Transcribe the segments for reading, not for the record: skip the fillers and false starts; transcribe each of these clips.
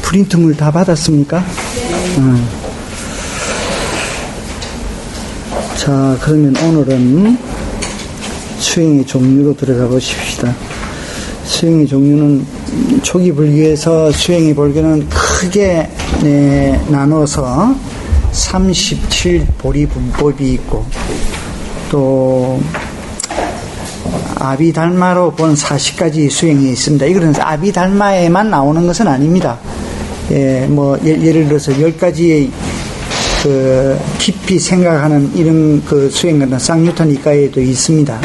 프린트물 다 받았습니까? 자, 그러면 오늘은 수행의 종류로 들어가 보십시다. 수행의 종류는 초기 불교에서 수행의 불교는 크게 나눠서 37 분법이 있고, 또 아비달마로 본 40가지 수행이 있습니다. 이거는 아비달마에만 나오는 것은 아닙니다. 예를 들어서 10가지의 깊이 생각하는 이런 수행은 쌍유타 니카에도 있습니다.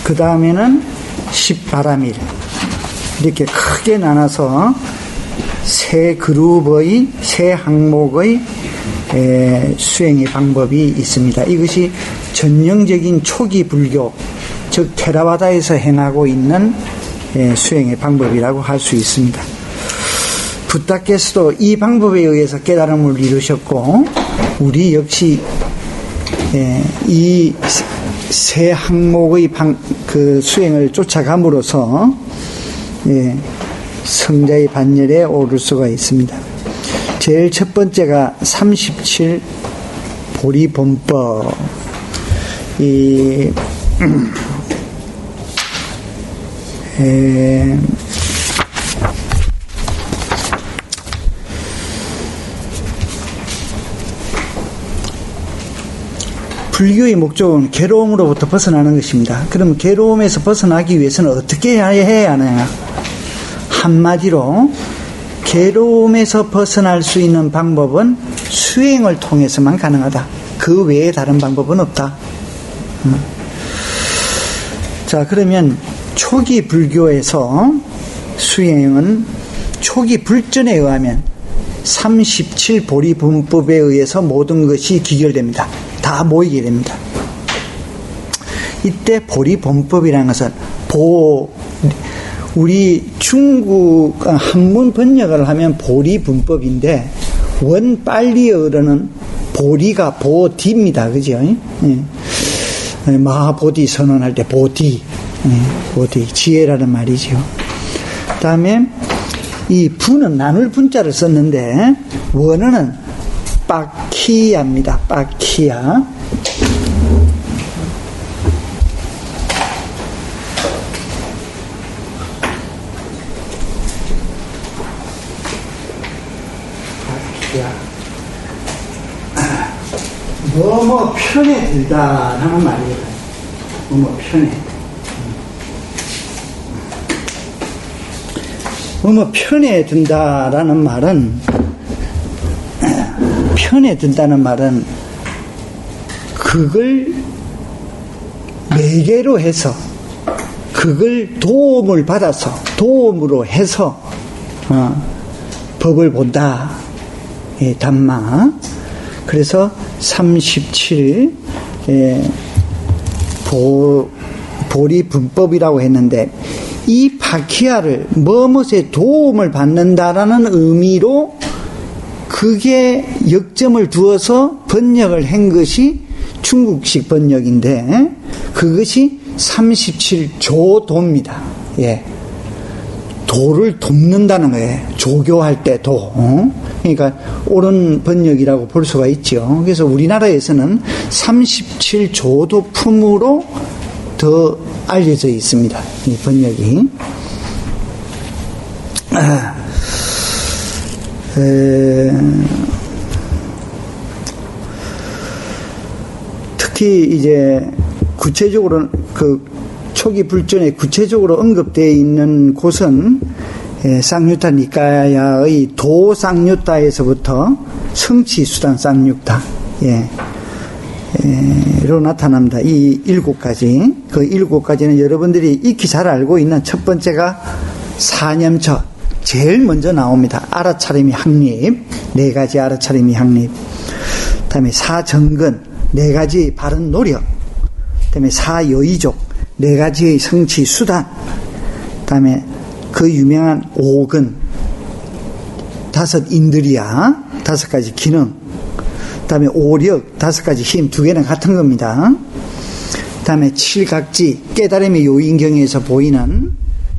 그 다음에는 10바라밀. 이렇게 크게 나눠서 세 그룹의, 세 항목의 수행의 방법이 있습니다. 이것이 전형적인 초기 불교, 즉 테라와다에서 행하고 있는 수행의 방법이라고 할 수 있습니다. 부타께서도 이 방법에 의해서 깨달음을 이루셨고, 우리 역시 이 세 항목의 수행을 쫓아감으로써 성자의 반열에 오를 수가 있습니다. 제일 첫 번째가 37 보리본법. 불교의 목적은 괴로움으로부터 벗어나는 것입니다. 그럼 괴로움에서 벗어나기 위해서는 어떻게 해야 하느냐? 한마디로 괴로움에서 벗어날 수 있는 방법은 수행을 통해서만 가능하다. 그 외에 다른 방법은 없다. 자, 그러면 초기 불교에서 수행은 초기 불전에 의하면 37 보리분법에 의해서 모든 것이 기결됩니다. 다 모이게 됩니다. 이때 보리본법이라는 것은 우리 중국 한문 번역을 하면 보리분법인데 원 빨리어로는 보리가 보디입니다. 그죠? 마하보디 선언할 때 보디, 보디 지혜라는 말이죠. 그 다음에 이 부는 나눌 분자를 썼는데 원어는 빠키야입니다. 빠키야. 너무 편에 들다라는 말이에요. 너무 편해. 너무 편에 든다라는 말은 편에 든다는 말은 그걸 매개로 해서 그걸 도움으로 해서 법을 본다. 담마. 그래서 37 보리분법이라고 했는데 이 파키야를 뭐뭇에 도움을 받는다라는 의미로 그게 역점을 두어서 번역을 한 것이 중국식 번역인데 그것이 37조도입니다. 예. 도를 돕는다는 거예요. 조교할 때 도. 그러니까 옳은 번역이라고 볼 수가 있죠. 그래서 우리나라에서는 37조도 품으로 더 알려져 있습니다. 이 번역이. 특히 이제 구체적으로 초기 불전에 구체적으로 언급되어 있는 곳은 쌍유타 니카야의 도쌍유타에서부터 성취수단 쌍유타 로 나타납니다. 이 7가지. 그 7가지는 여러분들이 익히 잘 알고 있는 첫 번째가 사념처. 제일 먼저 나옵니다. 알아차림이 확립. 4가지 알아차림이 확립. 그 다음에 사정근. 4가지 바른 노력. 그 다음에 사여의족. 4가지의 성취 수단. 그 다음에 그 유명한 5근. 5 인드리아. 5가지 기능. 그 다음에 오력, 5가지 힘, 2개는 같은 겁니다. 그 다음에 7각지, 깨달음의 요인경에서 보이는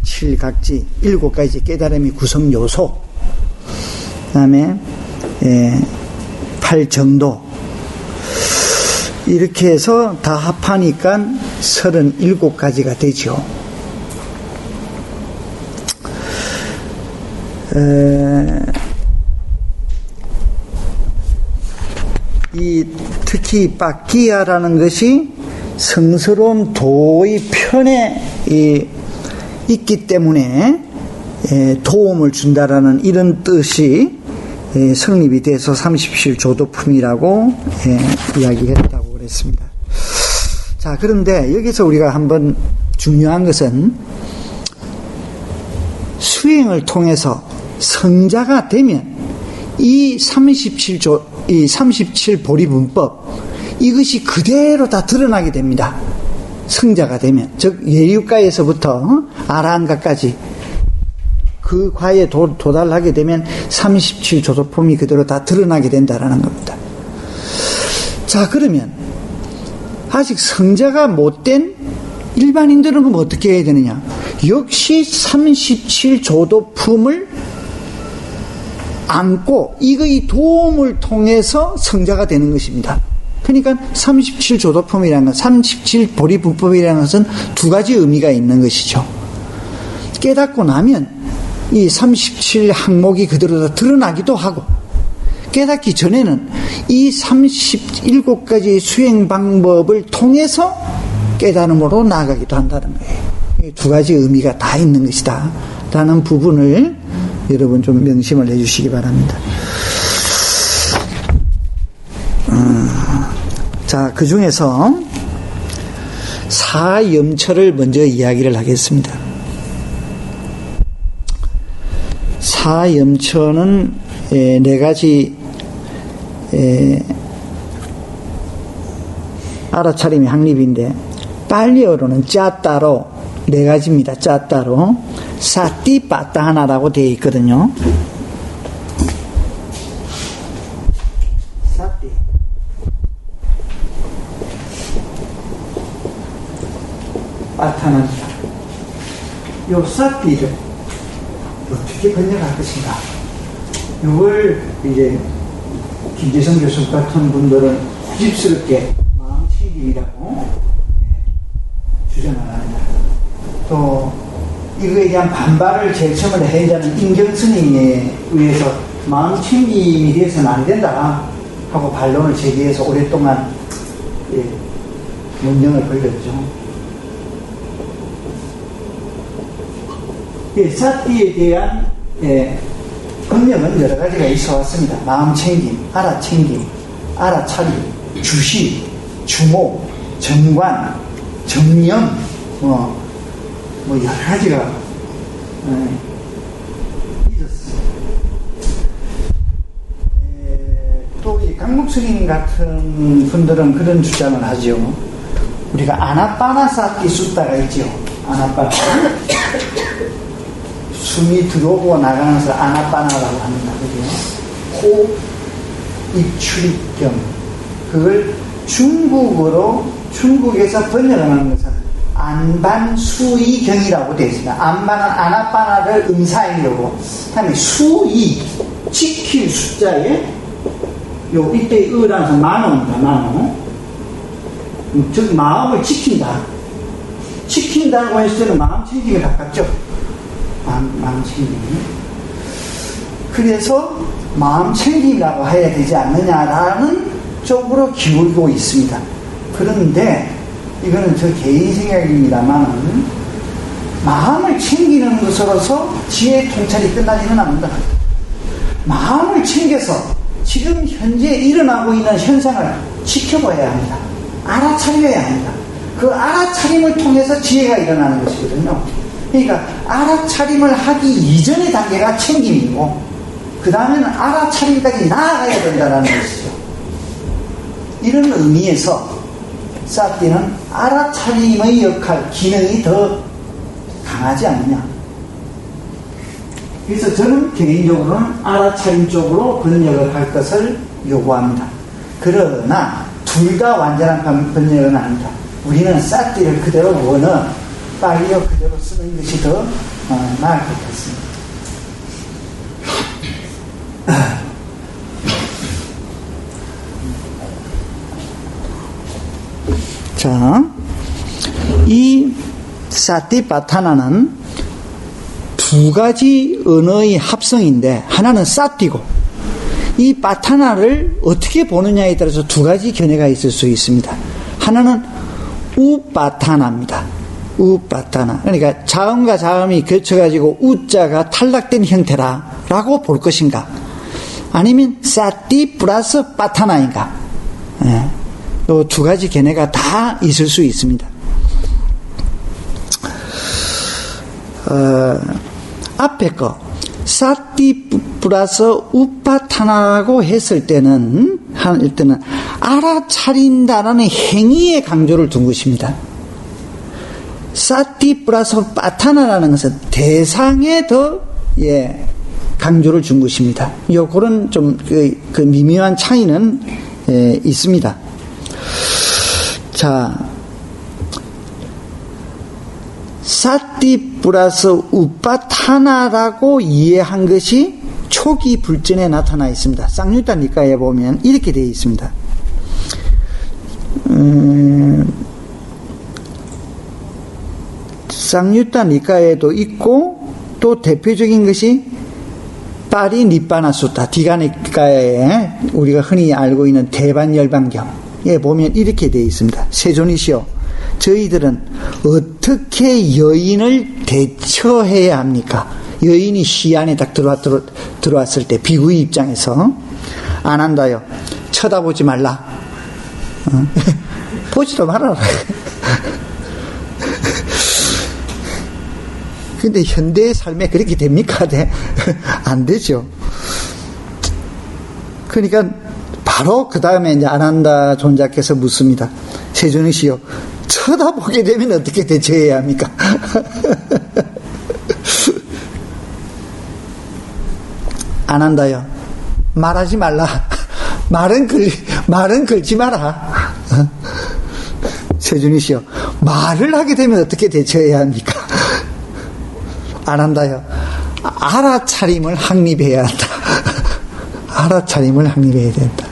칠각지, 7가지 깨달음의 구성 요소, 그 다음에 8정도, 이렇게 해서 다 합하니까 37가지가 되죠. 특히 빠끼야라는 것이 성스러운 도의 편에 있기 때문에 도움을 준다라는 이런 뜻이 성립이 돼서 37조도품이라고 이야기했다고 그랬습니다. 자, 그런데 여기서 우리가 한번 중요한 것은 수행을 통해서 성자가 되면 이 37보리분법, 이것이 그대로 다 드러나게 됩니다. 성자가 되면. 즉, 예유가에서부터 아라한가까지 그 과에 도달하게 되면 37조도품이 그대로 다 드러나게 된다라는 겁니다. 자, 그러면 아직 성자가 못된 일반인들은 그럼 어떻게 해야 되느냐? 역시 37조도품을 안고 이거의 도움을 통해서 성자가 되는 것입니다. 그러니까 37조도품이라는 것, 37보리분법이라는 것은 두 가지 의미가 있는 것이죠. 깨닫고 나면 이 37항목이 그대로 다 드러나기도 하고, 깨닫기 전에는 이 37가지의 수행 방법을 통해서 깨달음으로 나아가기도 한다는 거예요. 두 가지 의미가 다 있는 것이다 라는 부분을 여러분 좀 명심을 해주시기 바랍니다. 자, 그 중에서 사염처를 먼저 이야기를 하겠습니다. 사염처는 4가지 알아차림이 확립인데, 빨리어로는 짜따로 4가지입니다. 짜따로 사띠빠따하나라고 되어 있거든요. 사띠, 빠타나다. 요 사띠를 어떻게 번역할 것인가? 이걸 이제 김재성 교수 같은 분들은 고집스럽게 마음챙김이라고 주장을 합니다. 또 이거에 대한 반발을 제일 처음에 해자는 임경스님에 의해서 마음챙김이 돼서는 안 된다 하고 반론을 제기해서 오랫동안 논쟁을 벌였죠. 사띠에 대한 번역은 여러 가지가 있어 왔습니다. 마음챙김, 알아챙김, 알아차림, 주시, 주모, 정관, 정념, 여러 가지가 있었습니다. 또 이 강목스님 같은 분들은 그런 주장을 하죠. 우리가 아나빠나사띠 숫다가 있죠. 아나빠나. 숨이 들어오고 나가는 것을 아나빠나라고 합니다. 그죠? 호, 입, 출입경. 그걸 중국에서 번역하는 것은 안반수이경이라고 되어 있습니다. 안반은 아나빠나를 음사행이라고, 그 다음에 수이, 지킬 숫자에, 이때 의라서 만호입니다. 만호. 즉, 마음을 지킨다. 지킨다고 했을 때는 마음 챙김에 가깝죠. 마음 챙김. 그래서 마음 챙김이라고 해야 되지 않느냐라는 쪽으로 기울고 있습니다. 그런데 이거는 저 개인 생각입니다만, 마음을 챙기는 것으로서 지혜의 통찰이 끝나지는 않는다. 마음을 챙겨서 지금 현재 일어나고 있는 현상을 지켜봐야 합니다. 알아차려야 합니다. 그 알아차림을 통해서 지혜가 일어나는 것이거든요. 그러니까 알아차림을 하기 이전의 단계가 챙김이고, 그 다음에는 알아차림까지 나아가야 된다는 것이죠. 이런 의미에서 사띠는 알아차림의 역할, 기능이 더 강하지 않느냐. 그래서 저는 개인적으로는 알아차림 쪽으로 번역을 할 것을 요구합니다. 그러나 둘 다 완전한 번역은 아닙니다. 우리는 사띠를 그대로 원어, 빨리어 그대로 쓰는 것이 더 나을 것 같습니다. 자, 이 사티파타나는 두 가지 언어의 합성인데 하나는 사티고 이 파타나를 어떻게 보느냐에 따라서 두 가지 견해가 있을 수 있습니다. 하나는 우파타나입니다. 우파타나. 그러니까 자음과 자음이 겹쳐가지고 우자가 탈락된 형태라고 볼 것인가? 아니면 사티 플러스 파타나인가? 이 두 가지 견해가 다 있을 수 있습니다. 앞에 거 사티 플러스 우파타나라고 했을 때는 알아차린다라는 행위에 강조를 둔 것입니다. 사티 플러스 파타나라는 것은 대상에 더 강조를 준 것입니다. 그런 좀 그 미묘한 차이는 있습니다. 자, 사티 플러스 우파타나라고 이해한 것이 초기 불전에 나타나 있습니다. 쌍유타 니까에 보면 이렇게 되어 있습니다. 쌍유타 니까에도 있고 또 대표적인 것이 파리 니빠나 수타 디가니까에 우리가 흔히 알고 있는 대반열반경에 보면 이렇게 되어 있습니다. 세존이시여, 저희들은 어떻게 여인을 대처해야 합니까? 여인이 시 안에 딱 들어왔을 때 비구의 입장에서 안 한다요. 쳐다보지 말라. 보지도 말아라. 근데 현대의 삶에 그렇게 됩니까? 안 되죠. 그러니까 바로 그 다음에 이제 아난다 존자께서 묻습니다. 세존이시여, 쳐다보게 되면 어떻게 대처해야 합니까? 안 한다요. 말하지 말라. 말은 걸지 마라. 세존이시여, 말을 하게 되면 어떻게 대처해야 합니까? 안 한다요. 알아차림을 확립해야 한다. 알아차림을 확립해야 된다.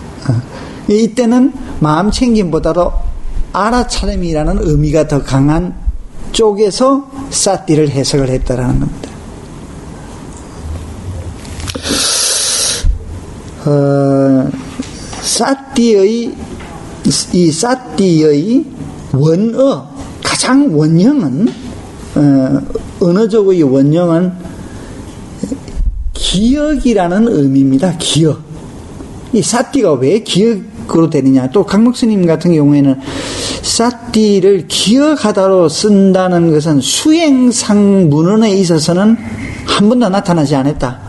이때는 마음 챙김보다도 알아차림이라는 의미가 더 강한 쪽에서 사띠를 해석을 했다라는 겁니다. 사띠의 원어, 가장 원형은, 언어적의 원형은 기억이라는 의미입니다. 기억. 이 사띠가 왜 기억으로 되느냐. 또 강목스님 같은 경우에는 사띠를 기억하다로 쓴다는 것은 수행상 문헌에 있어서는 한 번도 나타나지 않았다.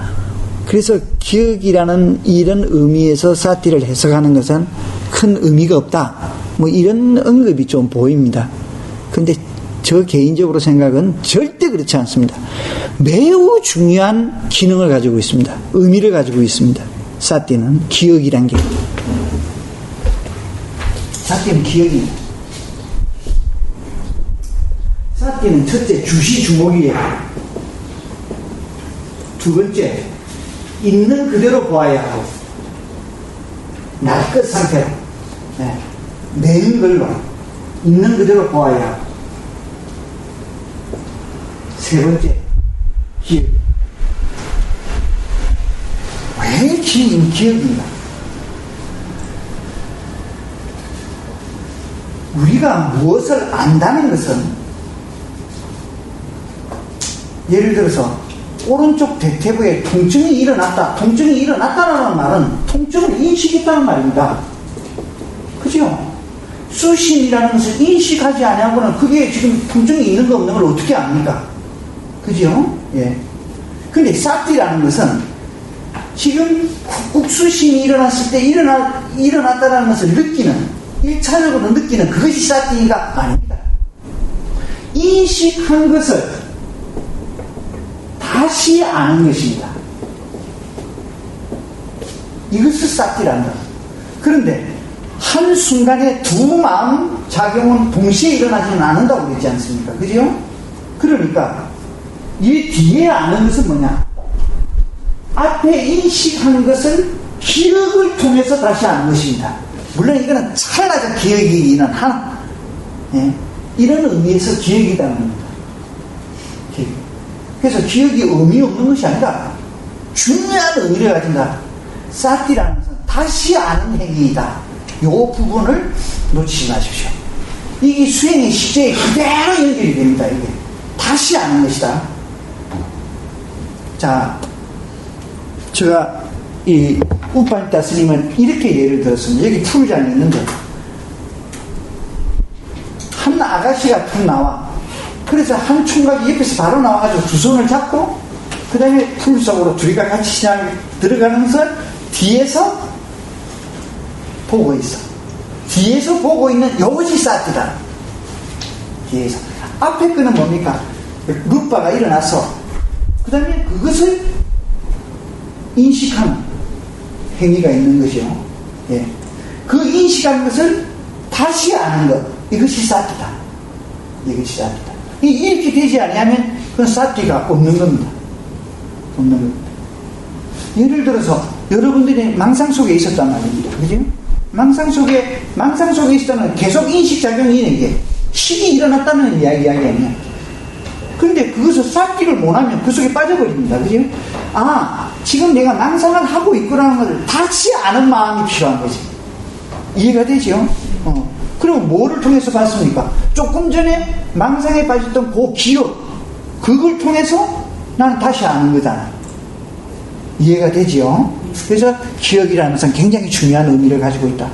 그래서 기억이라는 이런 의미에서 사띠를 해석하는 것은 큰 의미가 없다. 뭐 이런 언급이 좀 보입니다. 근데 저 개인적으로 생각은 절대 그렇지 않습니다. 매우 중요한 기능을 가지고 있습니다. 의미를 가지고 있습니다. 사띠는 기억이란 게. 사띠는 기억입니다. 사띠는 첫째 주시주목이에요. 두 번째 있는 그대로 보아야 하고 날 것 상태로 낸 걸로 있는 그대로 보아야 하고 세 번째 기억. 왜 기억인가? 우리가 무엇을 안다는 것은 예를 들어서 오른쪽 대퇴부에 통증이 일어났다. 통증이 일어났다라는 말은 통증을 인식했다는 말입니다. 그죠? 수심이라는 것을 인식하지 않냐고는 그게 지금 통증이 있는 거 없는 걸 어떻게 압니까? 그죠? 예. 근데 사띠라는 것은 지금 국수심이 일어났을 때 일어났다는 것을 느끼는, 1차적으로 느끼는 그것이 사띠가 아닙니다. 인식한 것을 다시 아는 것입니다. 이것을 사띠란다. 그런데 한순간에 두 마음 작용은 동시에 일어나지는 않는다고 그랬지 않습니까? 그죠? 그러니까 이 뒤에 아는 것은 뭐냐? 앞에 인식하는 것을 기억을 통해서 다시 아는 것입니다. 물론 이거는 찰나적 기억이기는 하나, 예, 이런 의미에서 기억이라는 겁니다. 기억. 그래서 기억이 의미 없는 것이 아니라 중요한 의미를 가진다. 사티라는 것은 다시 아는 행위이다. 이 부분을 놓치지 마십시오. 이게 수행의 시제에 그대로 연결이 됩니다. 이게 다시 아는 것이다. 자, 제가 이 우파니타 스님은 이렇게 예를 들었습니다. 여기 풀장이 있는데 한 아가씨가 툭 나와. 그래서 한 총각이 옆에서 바로 나와가지고 두 손을 잡고 그 다음에 풀 속으로 둘이가 같이 시장 들어가면서 뒤에서 보고 있어. 뒤에서 보고 있는 이것이 사티다. 뒤에서. 앞에 거는 뭡니까? 루파가 일어나서 그 다음에 그것을 인식하는 행위가 있는 것이요. 예. 그 인식한 것을 다시 아는 것. 이것이 사티다. 이것이 사티다. 이렇게 되지 않으면 그건 사티가 없는 겁니다. 없는 겁니다. 예를 들어서 여러분들이 망상 속에 있었단 말입니다. 그죠? 망상 속에 있었다는 계속 인식작용이 이게 식이 일어났다는 이야기 아니야. 그런데 그것을 사티를 못하면 그 속에 빠져버립니다. 그죠? 아, 지금 내가 망상을 하고 있구나는 것을 다시 아는 마음이 필요한 거지. 이해가 되죠? 그럼 뭐를 통해서 봤습니까? 조금 전에 망상에 빠졌던 그 기억, 그걸 통해서 나는 다시 아는 거잖아. 이해가 되죠? 그래서 기억이라는 것은 굉장히 중요한 의미를 가지고 있다.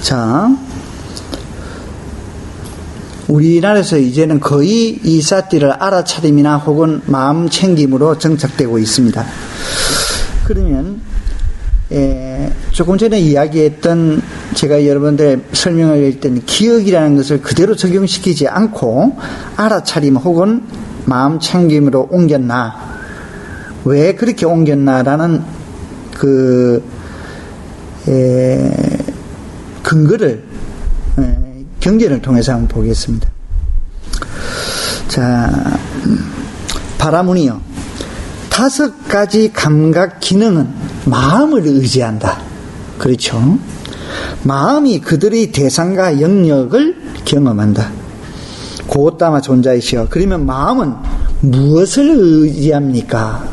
자, 우리나라에서 이제는 거의 이 사티를 알아차림이나 혹은 마음 챙김으로 정착되고 있습니다. 그러면 조금 전에 이야기했던 제가 여러분들 설명을 했던 기억이라는 것을 그대로 적용시키지 않고 알아차림 혹은 마음 챙김으로 옮겼나, 왜 그렇게 옮겼나라는 근거를 경전을 통해서 한번 보겠습니다. 자, 바라문이요. 5가지 감각 기능은 마음을 의지한다. 그렇죠? 마음이 그들의 대상과 영역을 경험한다. 고따마 존자이시여. 그러면 마음은 무엇을 의지합니까?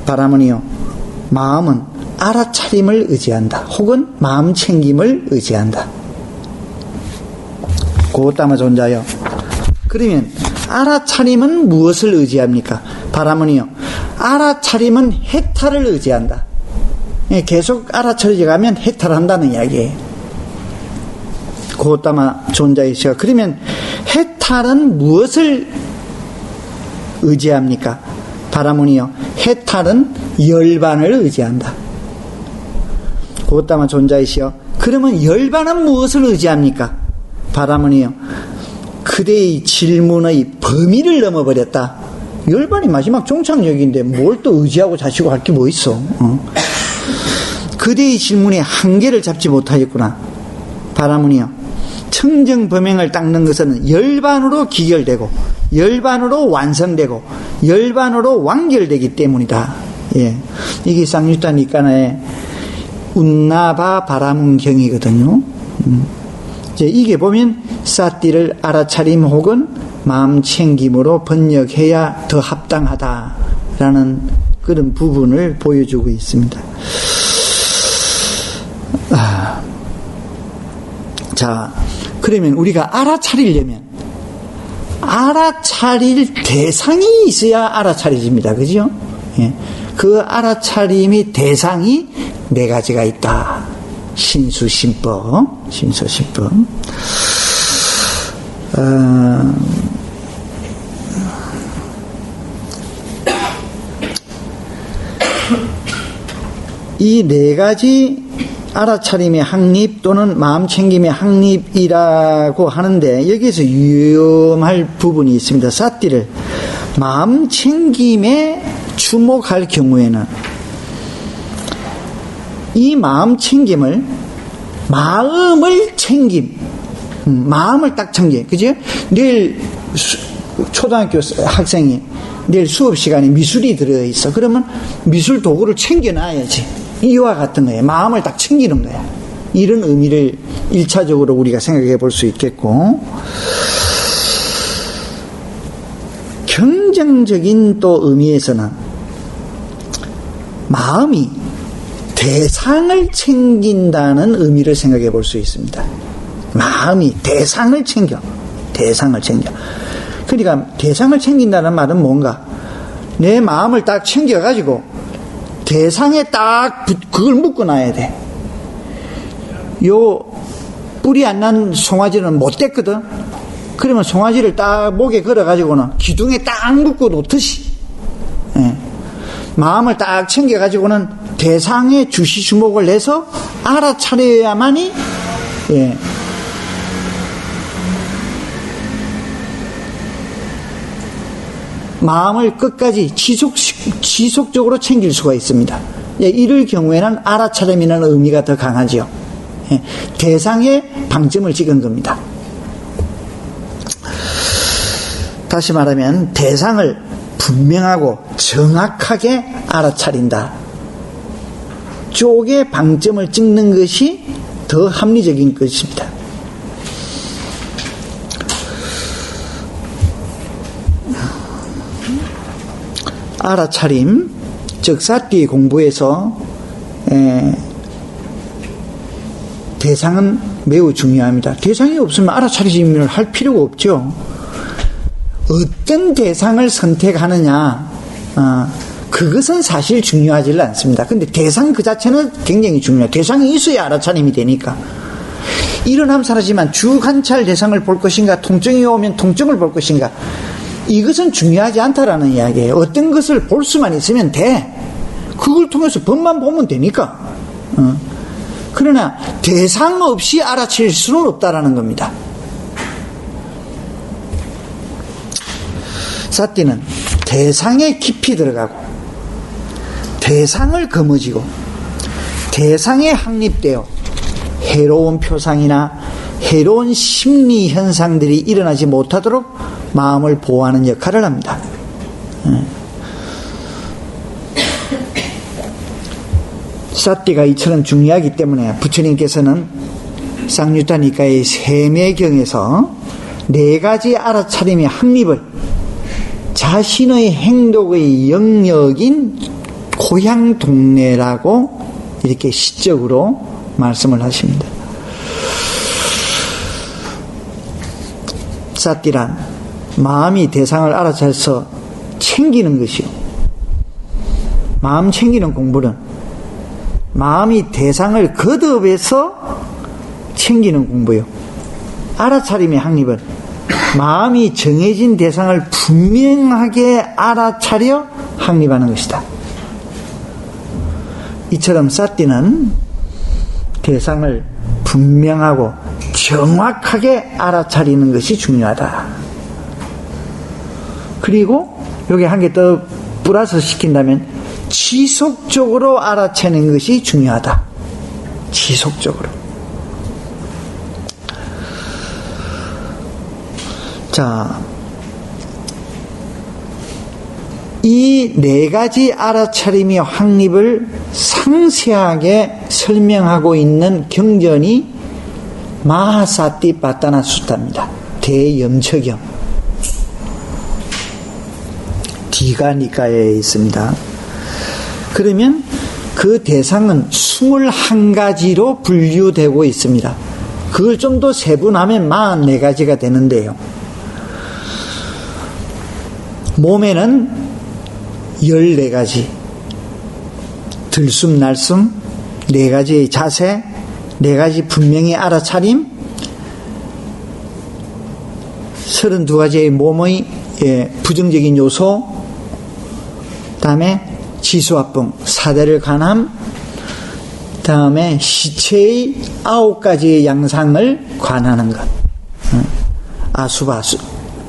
바라문이요. 마음은 알아차림을 의지한다. 혹은 마음 챙김을 의지한다. 고따마 존자요. 그러면 알아차림은 무엇을 의지합니까? 바라문이요. 알아차림은 해탈을 의지한다. 계속 알아차리지 가면 해탈한다는 이야기예요. 고따마 존자이시여. 그러면 해탈은 무엇을 의지합니까? 바라문이요. 해탈은 열반을 의지한다. 고따마 존자이시여. 그러면 열반은 무엇을 의지합니까? 바라문이요. 그대의 질문의 범위를 넘어버렸다. 열반이 마지막 종착역인데 뭘 또 의지하고 자시고 할 게 뭐 있어? 그대의 질문의 한계를 잡지 못하였구나. 바라문이요. 청정범행을 닦는 것은 열반으로 기결되고 열반으로 완성되고 열반으로 완결되기 때문이다. 예, 이게 쌍유타 니까나의 운나바 바라문경이거든요. 이제 이게 보면 사띠를 알아차림 혹은 마음 챙김으로 번역해야 더 합당하다라는 그런 부분을 보여주고 있습니다. 자, 그러면 우리가 알아차리려면 알아차릴 대상이 있어야 알아차려집니다. 그죠? 예. 그 알아차림의 대상이 4가지가 있다. 신수신법. 이 4가지 알아차림의 확립 또는 마음챙김의 확립이라고 하는데 여기에서 위험할 부분이 있습니다. 사띠를 마음챙김에 주목할 경우에는 이 마음챙김을 마음을 챙김, 마음을 딱 챙겨. 그죠? 내일 초등학교 학생이 내일 수업 시간에 미술이 들어있어. 그러면 미술 도구를 챙겨놔야지. 이와 같은 거예요. 마음을 딱 챙기는 거야. 이런 의미를 1차적으로 우리가 생각해 볼 수 있겠고, 긍정적인 또 의미에서는 마음이 대상을 챙긴다는 의미를 생각해 볼 수 있습니다. 마음이 대상을 챙겨. 그러니까 대상을 챙긴다는 말은 뭔가 내 마음을 딱 챙겨가지고 대상에 딱 그걸 묶어놔야 돼. 요 뿌리 안 난 송아지는 못 됐거든. 그러면 송아지를 딱 목에 걸어가지고는 기둥에 딱 묶어 놓듯이, 마음을 딱 챙겨가지고는 대상에 주시주목을 해서 알아차려야만이, 마음을 끝까지 지속적으로 챙길 수가 있습니다. 이럴 경우에는 알아차림이라는 의미가 더 강하죠. 대상에 방점을 찍은 겁니다. 다시 말하면 대상을 분명하고 정확하게 알아차린다 쪽에 방점을 찍는 것이 더 합리적인 것입니다. 알아차림, 즉 사띠 공부에서 대상은 매우 중요합니다. 대상이 없으면 알아차림을 할 필요가 없죠. 어떤 대상을 선택하느냐, 그것은 사실 중요하지 않습니다. 근데 대상 그 자체는 굉장히 중요해요. 대상이 있어야 알아차림이 되니까. 일어나면 사라지만 주관찰 대상을 볼 것인가, 통증이 오면 통증을 볼 것인가, 이것은 중요하지 않다라는 이야기예요. 어떤 것을 볼 수만 있으면 돼. 그걸 통해서 법만 보면 되니까. 그러나 대상 없이 알아챌 수는 없다라는 겁니다. 사띠는 대상에 깊이 들어가고 대상을 거머쥐고 대상에 확립되어 해로운 표상이나 해로운 심리 현상들이 일어나지 못하도록 마음을 보호하는 역할을 합니다. 사띠가 이처럼 중요하기 때문에 부처님께서는 쌍유타니까의 세매경에서 4가지 알아차림의 확립을 자신의 행동의 영역인 고향 동네라고 이렇게 시적으로 말씀을 하십니다. 사띠란 마음이 대상을 알아차려서 챙기는 것이요, 마음 챙기는 공부는 마음이 대상을 거듭해서 챙기는 공부요, 알아차림의 확립은 마음이 정해진 대상을 분명하게 알아차려 확립하는 것이다. 이처럼 사띠는 대상을 분명하고 정확하게 알아차리는 것이 중요하다. 그리고 여기 한 개 더 플러스 시킨다면 지속적으로 알아채는 것이 중요하다. 지속적으로. 자, 이 4가지 알아차림의 확립을 상세하게 설명하고 있는 경전이 마하사띠빠따나 수타입니다. 대염처경. 디가니까에 있습니다. 그러면 그 대상은 21가지로 분류되고 있습니다. 그걸 좀 더 세분하면 44가지가 되는데요. 몸에는 14가지, 들숨 날숨, 4가지의 자세, 4가지 분명히 알아차림, 32가지의 몸의 부정적인 요소, 다음에 지수화풍, 사대를 간함, 다음에 시체의 9가지의 양상을 관하는 것. 아수바,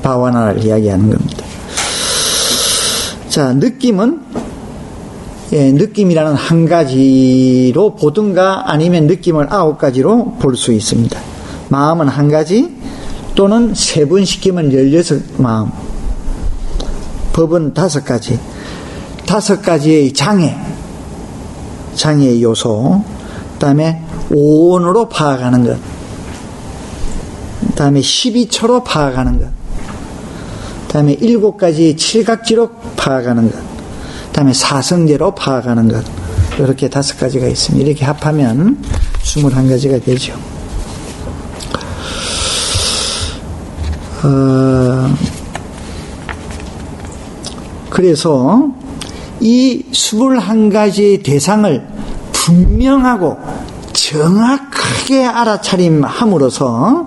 바와나를 이야기하는 겁니다. 자, 느낌은, 느낌이라는 한 가지로 보든가 아니면 느낌을 9가지로 볼 수 있습니다. 마음은 한 가지 또는 세분시키면 16마음. 법은 5가지. 5가지의 장애의 요소. 그 다음에 오온으로 파악하는 것. 그 다음에 12초로 파악하는 것. 그 다음에 7가지의 칠각지로 파악하는 것. 그 다음에 사성제로 파악하는 것. 이렇게 5가지가 있습니다. 이렇게 합하면 21가지가 되죠. 그래서 이 21가지의 대상을 분명하고 정확하게 알아차림함으로써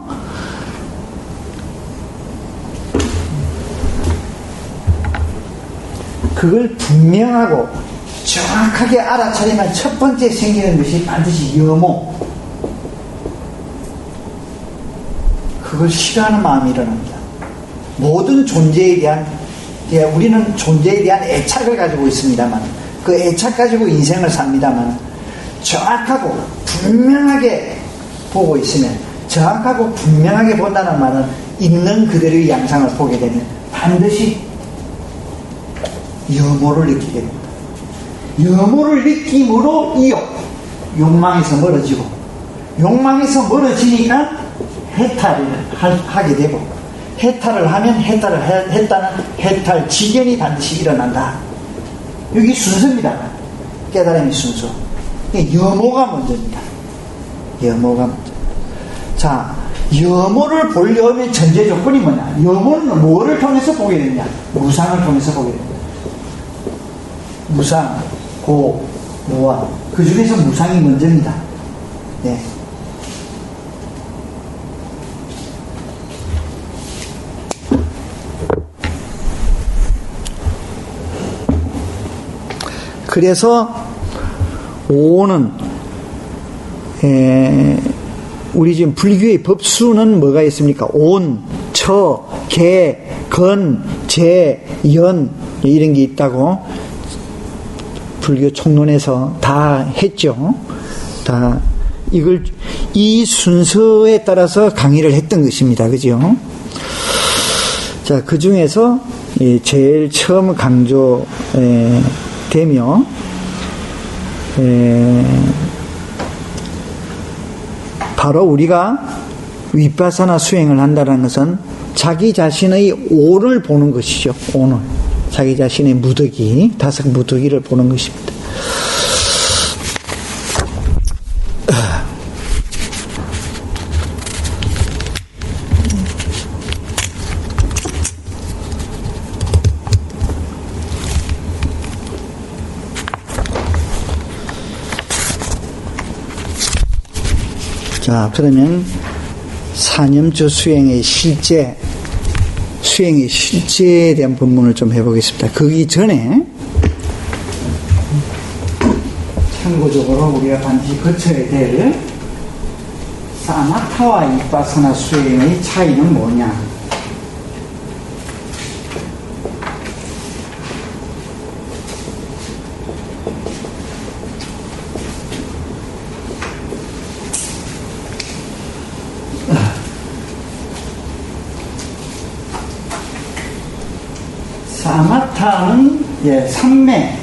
그걸 분명하고 정확하게 알아차리면 첫 번째 생기는 것이 반드시 염오. 그걸 싫어하는 마음이 일어납니다. 모든 존재에 대한, 우리는 존재에 대한 애착을 가지고 있습니다만, 그 애착 가지고 인생을 삽니다만, 정확하고 분명하게 보고 있으면, 정확하고 분명하게 본다는 말은 있는 그대로의 양상을 보게 되면 반드시 염오를 느끼게 됩니다. 염오를 느낌으로 욕망에서 멀어지고, 욕망에서 멀어지니까 해탈을 하게 되고, 해탈을 하면 했다는 해탈 지견이 반드시 일어난다. 여기 순서입니다. 깨달음의 순서. 염오가 먼저입니다. 염오가 먼저. 자, 염오를 보려면 전제 조건이 뭐냐? 염오는 뭐를 통해서 보게 되냐? 무상을 통해서 보게 됩니다. 무상, 고, 무아. 그 중에서 무상이 먼저입니다. 네. 그래서 오는 우리 지금 불교의 법수는 뭐가 있습니까? 온, 처, 개, 건, 재, 연 이런 게 있다고 불교 총론에서 다 했죠. 다 이걸 이 순서에 따라서 강의를 했던 것입니다. 그죠? 자, 그 중에서 제일 처음 강조되며 바로 우리가 위파사나 수행을 한다는 것은 자기 자신의 오를 보는 것이죠. 오를. 자기 자신의 무더기, 5 무더기를 보는 것입니다. 자, 그러면 사념주 수행의 실제에 대한 본문을 좀 해보겠습니다. 거기 전에 참고적으로 우리가 반드시 거쳐야 될 사마타와 이빠사나 수행의 차이는 뭐냐? 사마타는 삼매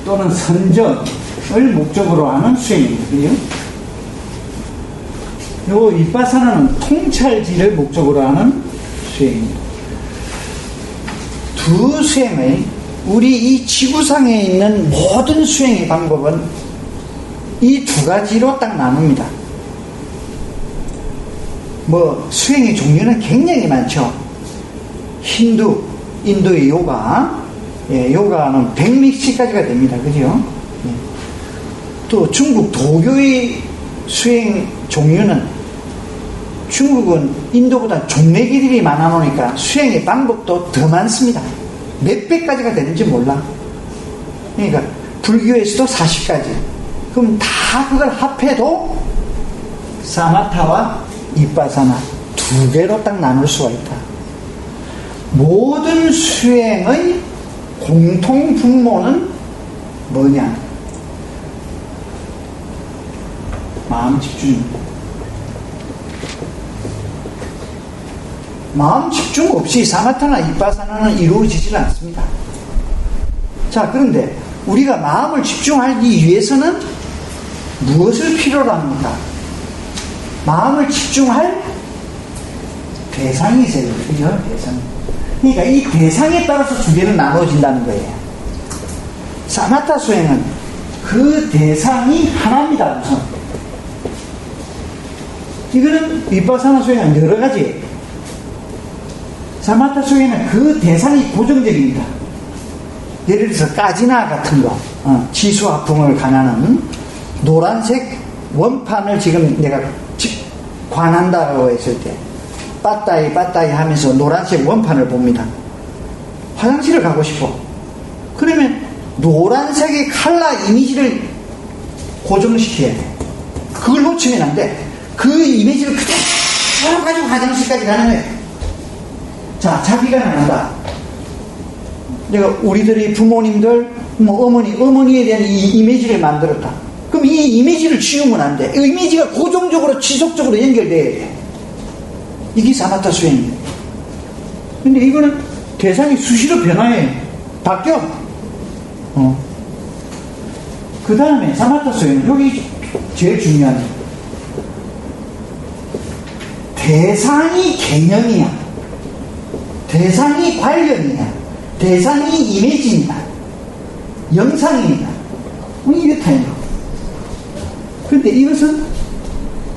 또는 선정을 목적으로 하는 수행입니다. 그죠? 요 위파사나는 통찰지를 목적으로 하는 수행입니다. 두 수행의 우리 이 지구상에 있는 모든 수행의 방법은 이 2가지로 딱 나눕니다. 수행의 종류는 굉장히 많죠. 인도의 요가, 요가는 100미치까지가 됩니다. 그죠? 또 중국 도교의 수행 종류는 중국은 인도보다 종래기들이 많아 놓으니까 수행의 방법도 더 많습니다. 몇 배까지가 되는지 몰라. 그러니까 불교에서도 40가지, 그럼 다 그걸 합해도 사마타와 이빠사나 두 개로 딱 나눌 수가 있다. 모든 수행의 공통 분모는 뭐냐? 마음 집중. 마음 집중 없이 사마타나 이빠사나는 이루어지질 않습니다. 자, 그런데 우리가 마음을 집중하기 위해서는 무엇을 필요로 합니까? 마음을 집중할 대상이 있어야 돼요. 대상. 그러니까 이 대상에 따라서 두 개는 나눠진다는 거예요. 사마타 수행은 그 대상이 하나입니다. 우선. 이거는 비파사나 수행은 여러 가지예요. 사마타 수행은 그 대상이 고정적입니다. 예를 들어서 까지나 같은 거, 지수화풍을 관하는 노란색 원판을 지금 내가 관한다고 했을 때 빠따이 하면서 노란색 원판을 봅니다. 화장실을 가고 싶어. 그러면 노란색의 컬러 이미지를 고정시켜야 돼. 그걸 놓치면 안 돼. 그 이미지를 그대로 가지고 화장실까지 가는 거예요. 자, 자기가 나간다. 내가 우리들이 부모님들, 어머니에 대한 이 이미지를 만들었다. 그럼 이 이미지를 지우면 안 돼. 이 이미지가 고정적으로 지속적으로 연결돼야 돼. 이게 사마타 수행이에요. 근데 이거는 대상이 수시로 변화해. 바뀌어. 그 다음에 사마타 수행은 여기 제일 중요한 대상이 개념이야. 대상이 관련이야. 대상이 이미지입니다. 영상입니다. 이렇다요. 근데 이것은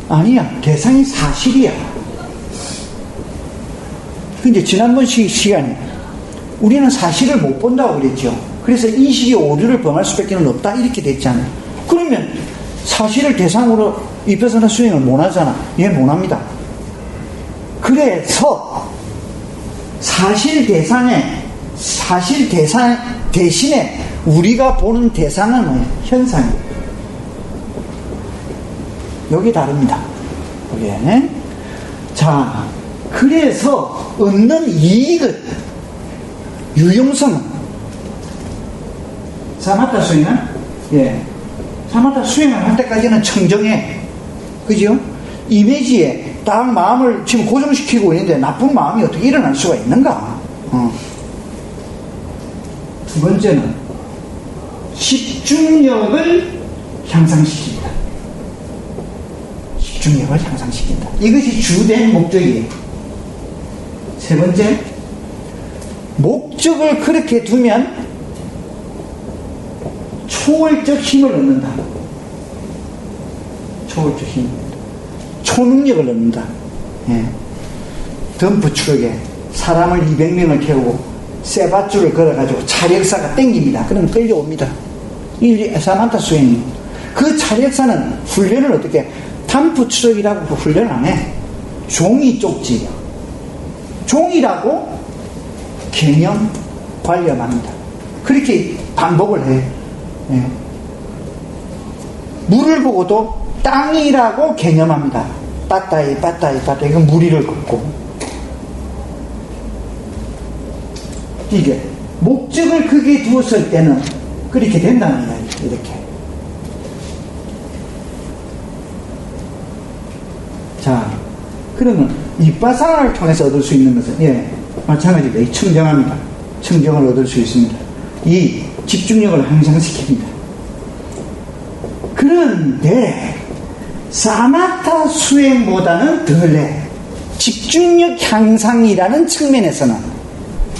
아니야. 대상이 사실이야. 근데 지난번 시간에 우리는 사실을 못 본다고 그랬죠. 그래서 인식이 오류를 범할 수밖에 없다 이렇게 됐잖아요. 그러면 사실을 대상으로 입혀서는 수행을 못 하잖아. 얘 못 합니다. 그래서 사실 대상 대신에 우리가 보는 대상은 뭐예요? 현상이에요. 여기 다릅니다. 여기에는. 자, 그래서 얻는 이익은, 유용성은, 사마타 수행은, 사마타 수행을 할 때까지는 청정해. 그죠? 이미지에 딱 마음을 지금 고정시키고 있는데 나쁜 마음이 어떻게 일어날 수가 있는가? 두 번째는 집중력을 향상시킵니다. 집중력을 향상시킨다. 이것이 주된 목적이에요. 세 번째, 목적을 그렇게 두면 초월적 힘을 얻는다. 초월적 힘. 초능력을 얻는다. 덤프 트럭에 사람을 200명을 태우고 쇠밧줄을 걸어가지고 차력사가 땡깁니다. 그러면 끌려옵니다. 이 사마타 수행이. 그 차력사는 훈련을 어떻게, 덤프 트럭이라고 훈련 안 해. 종이 쪽지. 종이라고 개념 관념합니다. 그렇게 반복을 해. 물을 보고도 땅이라고 개념합니다. 빠따이. 이건 무리를 긋고. 이게 목적을 크게 두었을 때는 그렇게 된다는 거예요. 이렇게. 자, 그러면 이빠사나를 통해서 얻을 수 있는 것은 마찬가지로 청정합니다. 청정을 얻을 수 있습니다. 이 집중력을 향상시킵니다. 그런데 사마타 수행보다는 덜해. 집중력 향상이라는 측면에서는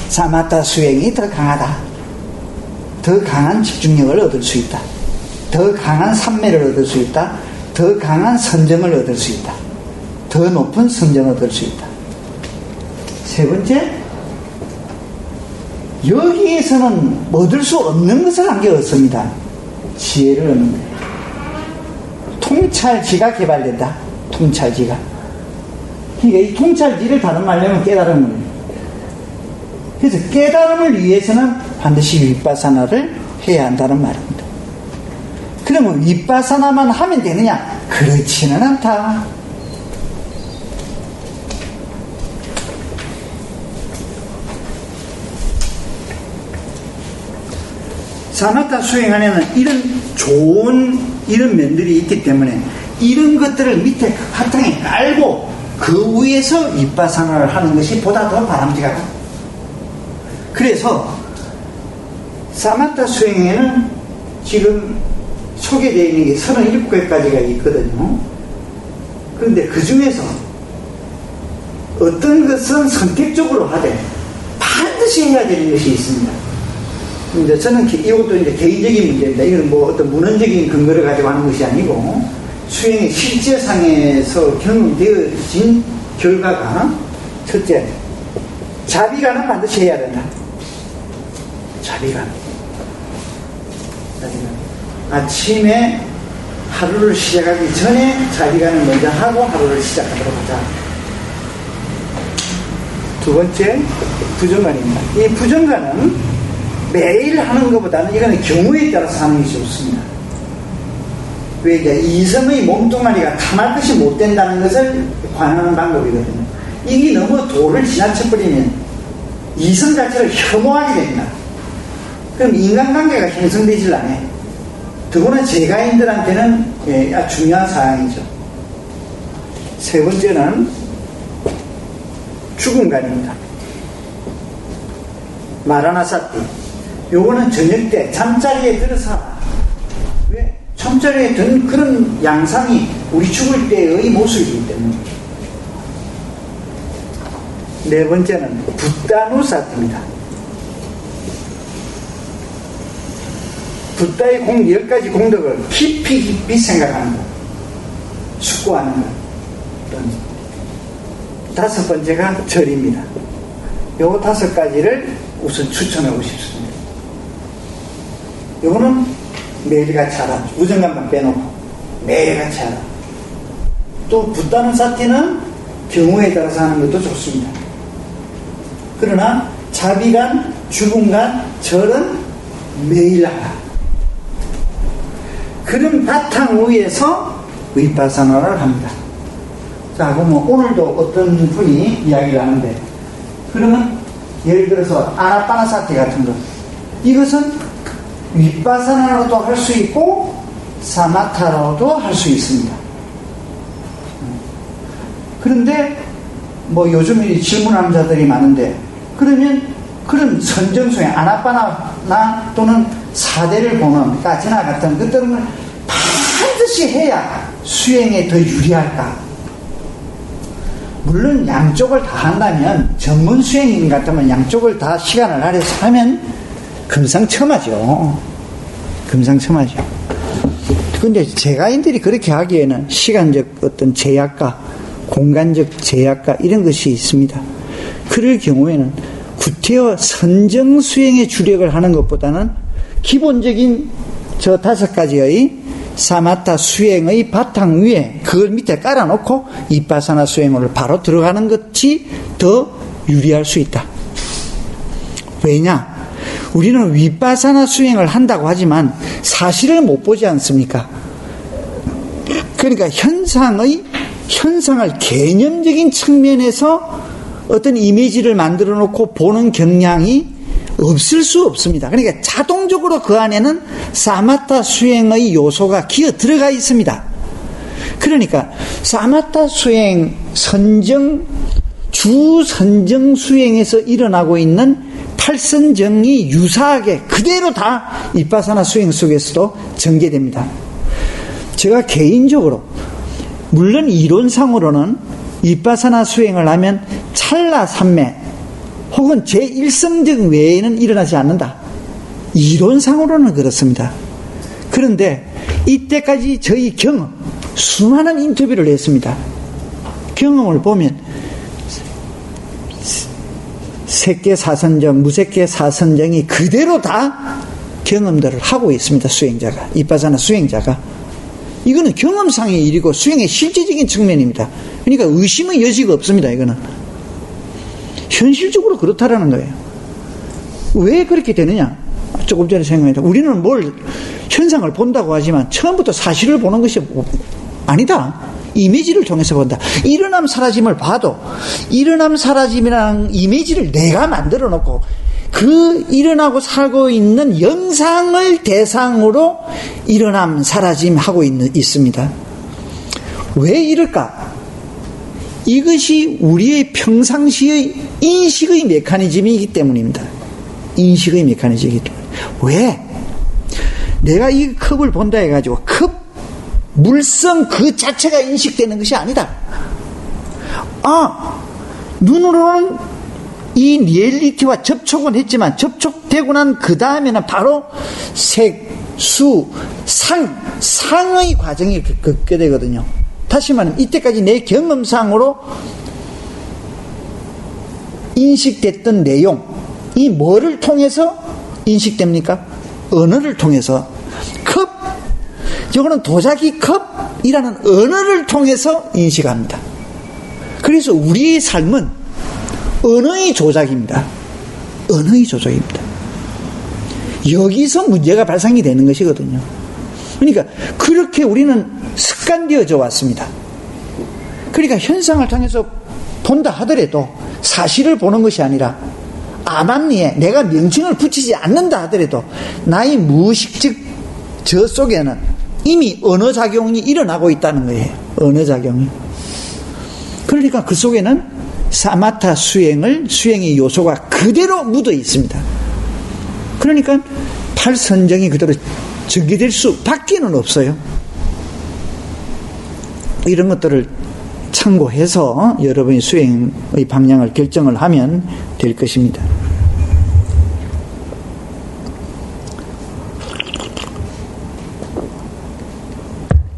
사마타 수행이 더 강하다. 더 강한 집중력을 얻을 수 있다. 더 강한 삼매를 얻을 수 있다. 더 강한 선정을 얻을 수 있다. 더 높은 선정을 얻을 수 있다. 세 번째, 여기에서는 얻을 수 없는 것을 한 게 없습니다. 지혜를 얻는 거예요. 통찰지가 개발된다. 통찰지가. 그러니까 이 통찰지를 다른 말로 하면 깨달음을. 그래서 깨달음을 위해서는 반드시 윗바사나를 해야 한다는 말입니다. 그러면 윗바사나만 하면 되느냐? 그렇지는 않다. 사마타 수행 안에는 이런 좋은 이런 면들이 있기 때문에 이런 것들을 밑에 바탕에 깔고 그 위에서 윗바사나를 하는 것이 보다 더 바람직하다. 그래서 사마타 수행에는 지금 소개되어 있는 게 37개까지가 있거든요. 그런데 그 중에서 어떤 것은 선택적으로 하되 반드시 해야 되는 것이 있습니다. 이제 저는 이것도 이제 개인적인 문제입니다. 이건 뭐 어떤 문헌적인 근거를 가지고 하는 것이 아니고 수행의 실제상에서 경험되어진 결과가 첫째, 자비가는 반드시 해야 된다. 자비가 아침에 하루를 시작하기 전에 자비간을 먼저 하고 하루를 시작하도록 하자. 두 번째, 부정간입니다. 이 부정간은 매일 하는 것보다는 이거는 경우에 따라서 하는 게 좋습니다. 왜 이제 이성의 몸뚱아리가 탐할 것이 못 된다는 것을 관하는 방법이거든요. 이게 너무 도를 지나쳐버리면 이성 자체를 혐오하게 됩니다. 그럼 인간관계가 형성되질 않아요. 더구나 제가인들한테는 아주 중요한 사항이죠. 세 번째는 죽음간입니다. 마라나사티. 요거는 저녁 때 잠자리에 들어서 왜? 잠자리에 든 그런 양상이 우리 죽을 때의 모습이기 때문에. 네 번째는 붓다누사티입니다. 붓다의 10가지 공덕을 깊이 생각하는 것, 숙고하는 것. 다섯 번째가 절입니다. 요 5가지를 우선 추천하고 싶습니다. 요거는 매일같이 하라. 무정간만 빼놓고 매일같이 하라. 또 붓다누사티는 경우에 따라서 하는 것도 좋습니다. 그러나 자비간, 죽음간, 절은 매일 하라. 그런 바탕 위에서 윗바사나를 합니다. 자, 그러면 오늘도 어떤 분이 이야기를 하는데, 그러면 예를 들어서 아나파나사티 같은 것, 이것은 윗바사나로도 할 수 있고 사마타로도 할 수 있습니다. 그런데 뭐 요즘 질문하는 자들이 많은데, 그러면 그런 선정수행 아나파나 또는 사대를 보는 까지나 같은 것들은 반드시 해야 수행에 더 유리할까? 물론 양쪽을 다 한다면, 전문 수행인 같으면 양쪽을 다 시간을 할애해서 하면 금상첨화죠. 금상첨화죠. 근데 제가인들이 그렇게 하기에는 시간적 어떤 제약과 공간적 제약과 이런 것이 있습니다. 그럴 경우에는 구태여 선정 수행에 주력을 하는 것보다는 기본적인 저 5가지의 사마타 수행의 바탕 위에 그걸 밑에 깔아놓고 윗바사나 수행을 바로 들어가는 것이 더 유리할 수 있다. 왜냐? 우리는 윗바사나 수행을 한다고 하지만 사실을 못 보지 않습니까? 그러니까 현상을 개념적인 측면에서 어떤 이미지를 만들어 놓고 보는 경향이 없을 수 없습니다. 그러니까 자동적으로 그 안에는 사마타 수행의 요소가 기어 들어가 있습니다. 그러니까 사마타 수행 주 선정 수행에서 일어나고 있는 팔선정이 유사하게 그대로 다 윗바사나 수행 속에서도 전개됩니다. 제가 개인적으로 물론 이론상으로는 윗바사나 수행을 하면 찰나삼매 혹은 제1성정 외에는 일어나지 않는다. 이론상으로는 그렇습니다. 그런데 이때까지 저희 경험, 수많은 인터뷰를 했습니다. 경험을 보면 색계사선정, 무색계사선정이 그대로 다 경험들을 하고 있습니다. 수행자가, 윗바사나 수행자가. 이거는 경험상의 일이고 수행의 실제적인 측면입니다. 그러니까 의심의 여지가 없습니다. 이거는 현실적으로 그렇다라는 거예요. 왜 그렇게 되느냐? 조금 전에 생각했다. 우리는 뭘 현상을 본다고 하지만 처음부터 사실을 보는 것이 아니다. 이미지를 통해서 본다. 일어남 사라짐을 봐도 일어남 사라짐이라는 이미지를 내가 만들어 놓고 그 일어나고 살고 있는 영상을 대상으로 일어남 사라짐 하고 있습니다. 왜 이럴까? 이것이 우리의 평상시의 인식의 메커니즘이기 때문입니다. 인식의 메커니즘이기 때문에. 왜? 내가 이 컵을 본다 해가지고 컵 물성 그 자체가 인식되는 것이 아니다. 눈으로는 이 리얼리티와 접촉은 했지만 접촉되고 난 그 다음에는 바로 색, 수, 상의 과정이 겪게 되거든요. 다시 말하면 이때까지 내 경험상으로 인식됐던 내용, 이 뭐를 통해서 인식됩니까? 언어를 통해서. 컵, 이거는 도자기 컵이라는 언어를 통해서 인식합니다. 그래서 우리의 삶은 언어의 조작입니다. 언어의 조작입니다. 여기서 문제가 발생이 되는 것이거든요. 그러니까 그렇게 우리는 습관되어져 왔습니다. 그러니까 현상을 통해서 본다 하더라도 사실을 보는 것이 아니라 암암리에 내가 명칭을 붙이지 않는다 하더라도 나의 무의식적 저 속에는 이미 언어작용이 일어나고 있다는 거예요. 언어작용이. 그러니까 그 속에는 사마타 수행의 요소가 그대로 묻어 있습니다. 그러니까 팔선정이 그대로 전개될 수밖에는 없어요. 이런 것들을 참고해서 여러분이 수행의 방향을 결정을 하면 될 것입니다.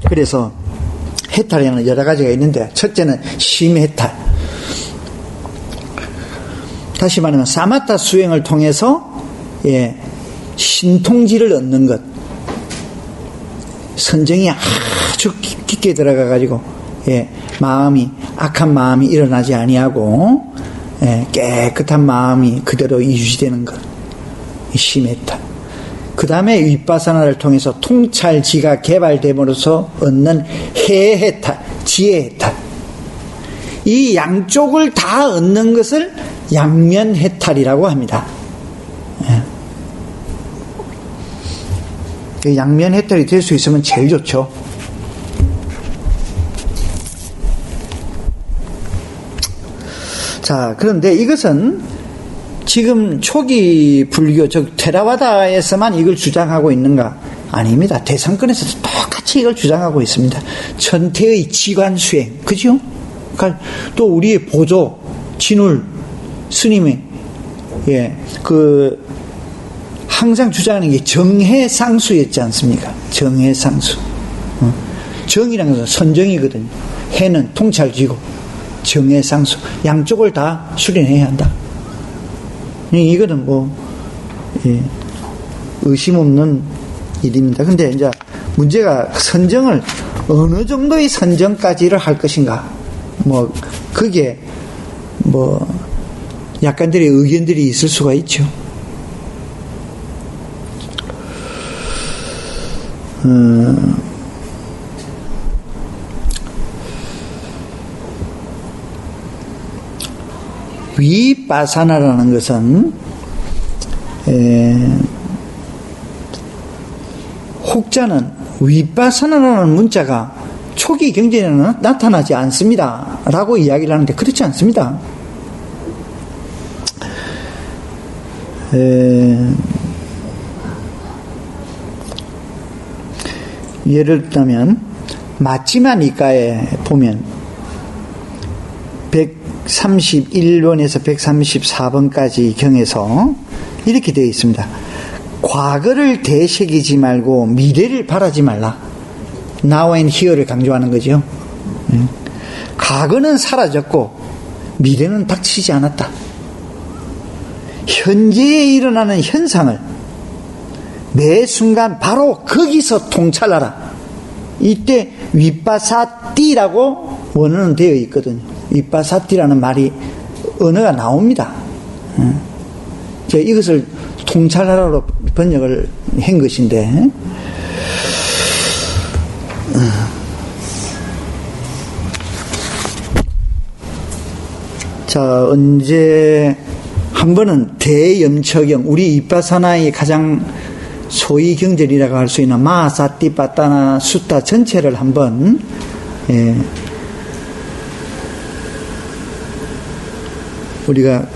그래서 해탈에는 여러 가지가 있는데 첫째는 심해탈. 다시 말하면 사마타 수행을 통해서 신통지를 얻는 것. 선정이 아주 깊게 들어가 가지고 마음이 악한 마음이 일어나지 아니하고 깨끗한 마음이 그대로 유지되는 것. 심해탈. 그 다음에 윗바사나를 통해서 통찰지가 개발됨으로써 얻는 해해탈, 지혜해탈. 이 양쪽을 다 얻는 것을 양면해탈이라고 합니다. 양면해탈이 될 수 있으면 제일 좋죠. 자, 그런데 이것은 지금 초기 불교, 즉 테라와다에서만 이걸 주장하고 있는가? 아닙니다. 대성권에서도 똑같이 이걸 주장하고 있습니다. 천태의 지관 수행, 그죠? 그러니까 또 우리의 보조 진울 스님의 항상 주장하는 게 정해상수였지 않습니까? 정해상수. 정이라는 것은 선정이거든요. 해는 통찰지고 정해상수. 양쪽을 다 수련해야 한다. 이거는 의심 없는 일입니다. 근데 이제 문제가 선정을 어느 정도의 선정까지를 할 것인가. 그게 약간들의 의견들이 있을 수가 있죠. 위빠사나라는 것은 혹자는 위빠사나라는 문자가 초기 경전에는 나타나지 않습니다 라고 이야기를 하는데 그렇지 않습니다. 예를 들면 마찌마 니까에 보면 131번에서 134번까지 경에서 이렇게 되어 있습니다. 과거를 되새기지 말고 미래를 바라지 말라. Now and here를 강조하는 거죠. 과거는 사라졌고 미래는 닥치지 않았다. 현재에 일어나는 현상을 매 순간 바로 거기서 통찰하라. 이때 위빠사띠라고 원어는 되어 있거든요. 위빠사띠라는 말이 언어가 나옵니다. 이것을 통찰하라로 번역을 한 것인데, 자, 언제 한 번은 대염처경, 우리 이빠사나의 가장 소위 경전이라고 할 수 있는 마사띠빠따나 수타 전체를 한번 우리가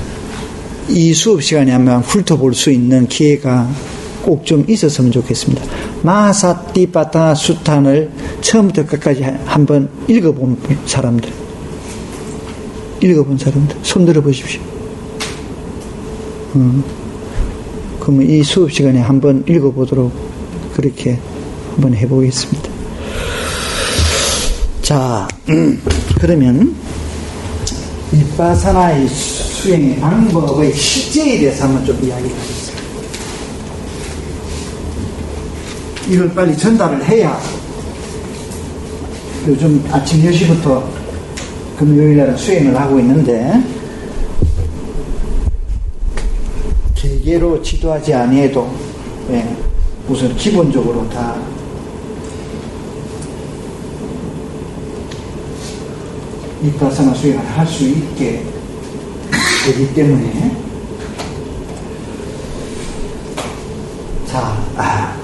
이 수업 시간에 한번 훑어볼 수 있는 기회가 꼭 좀 있었으면 좋겠습니다. 마사띠빠따나 수탄을 처음부터 끝까지 한번 읽어본 사람들, 손 들어 보십시오. 그러면 이 수업 시간에 한번 읽어보도록 그렇게 한번 해보겠습니다. 자, 그러면 이빠사나의 수행의 방법의 실제에 대해서 한번 좀 이야기하겠습니다. 이걸 빨리 전달을 해야 요즘 아침 10시부터 금요일날은 수행을 하고 있는데, 개개로 지도하지 아니해도 우선 기본적으로 다 이빠사나 수행을 할 수 있게 되기 때문에, 자,